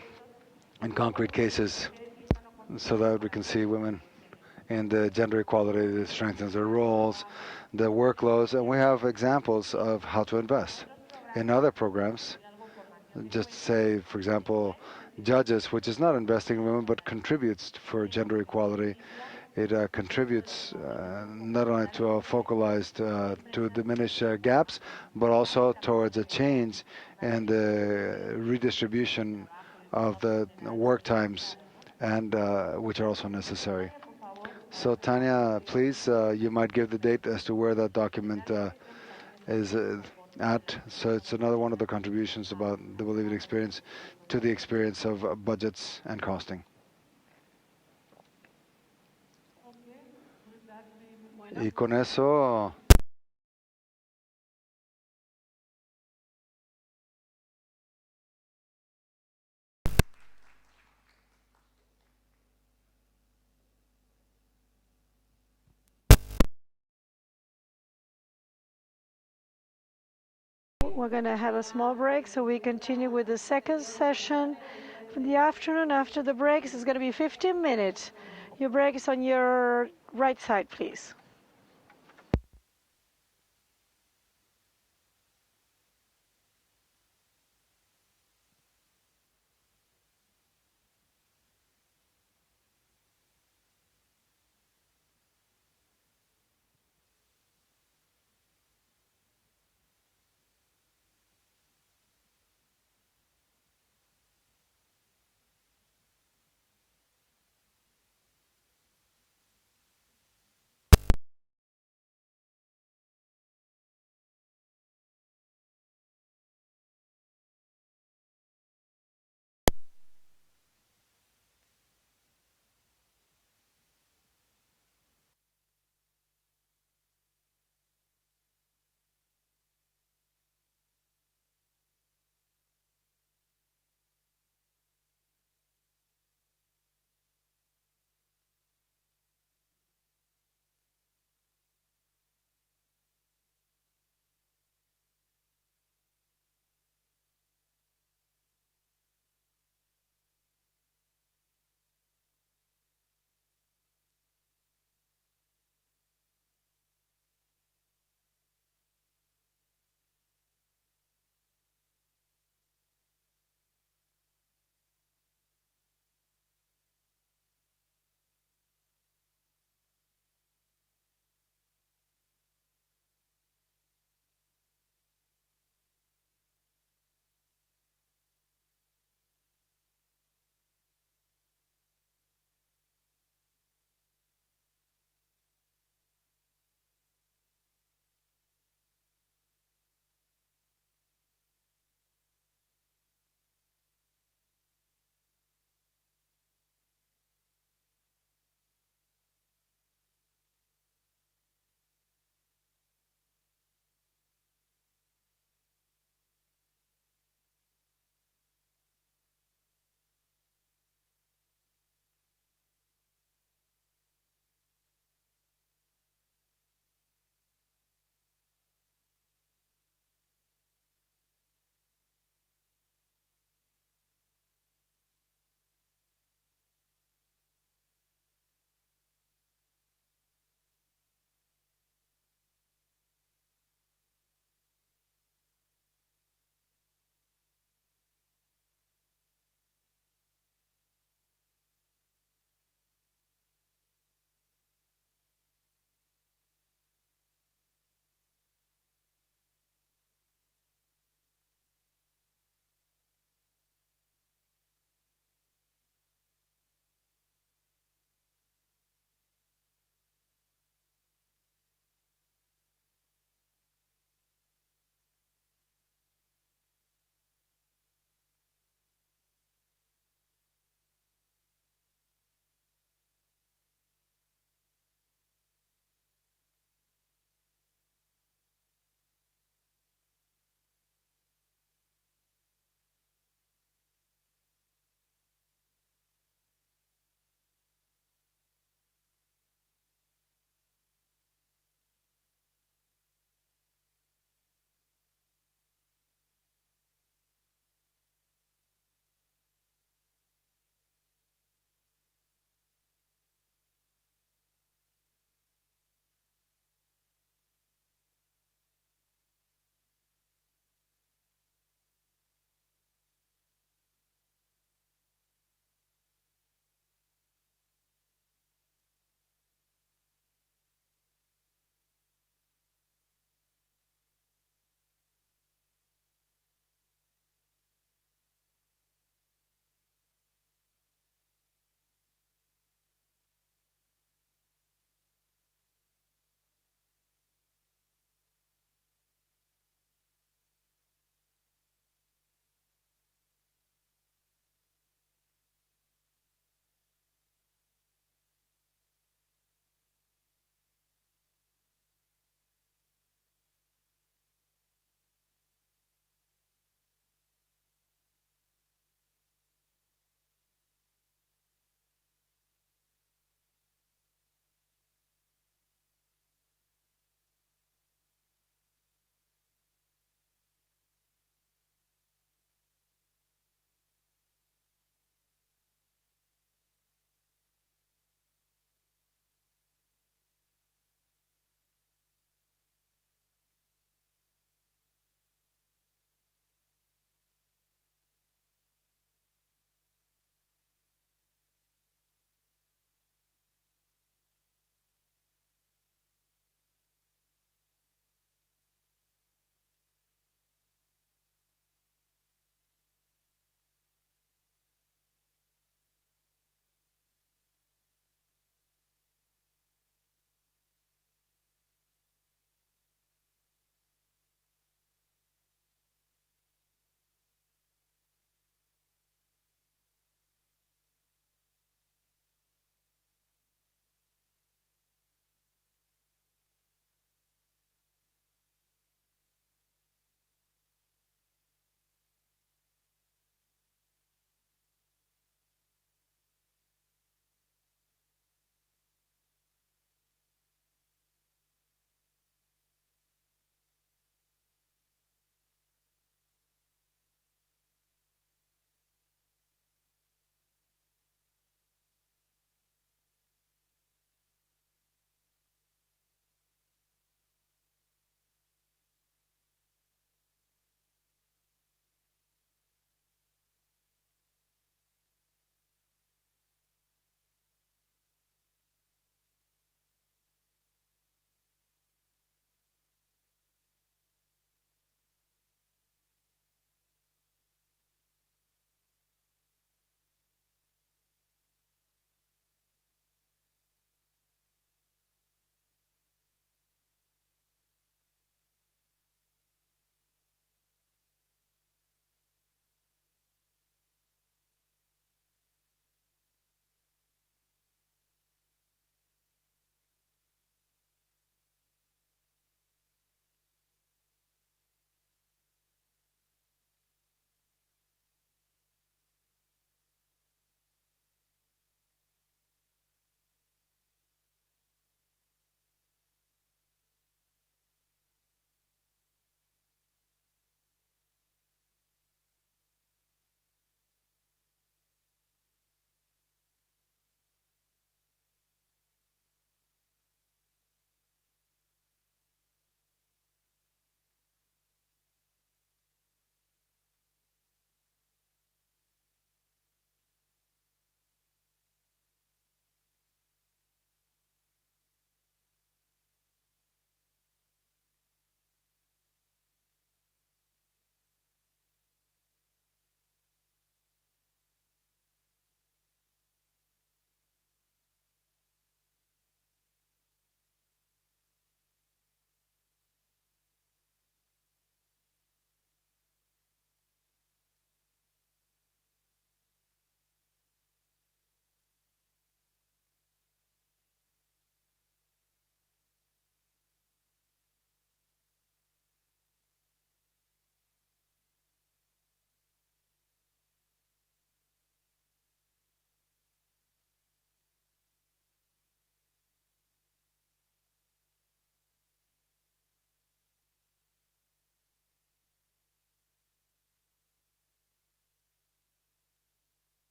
in concrete cases so that we can see women in the gender equality that strengthens their roles, the workloads, and we have examples of how to invest. In other programs, just to say, for example, judges, which is not investing in women but contributes for gender equality. It contributes not only to a focalized, to diminish gaps, but also towards a change in the redistribution of the work times, and which are also necessary. So Tanya, please, you might give the date as to where that document is at. So it's another one of the contributions about the Bolivian experience to the experience of budgets and costing. Y con eso we're going to have a small break, so we continue with the second session in the afternoon. After the break, it's going to be 15 minutes. Your break is on your right side, please.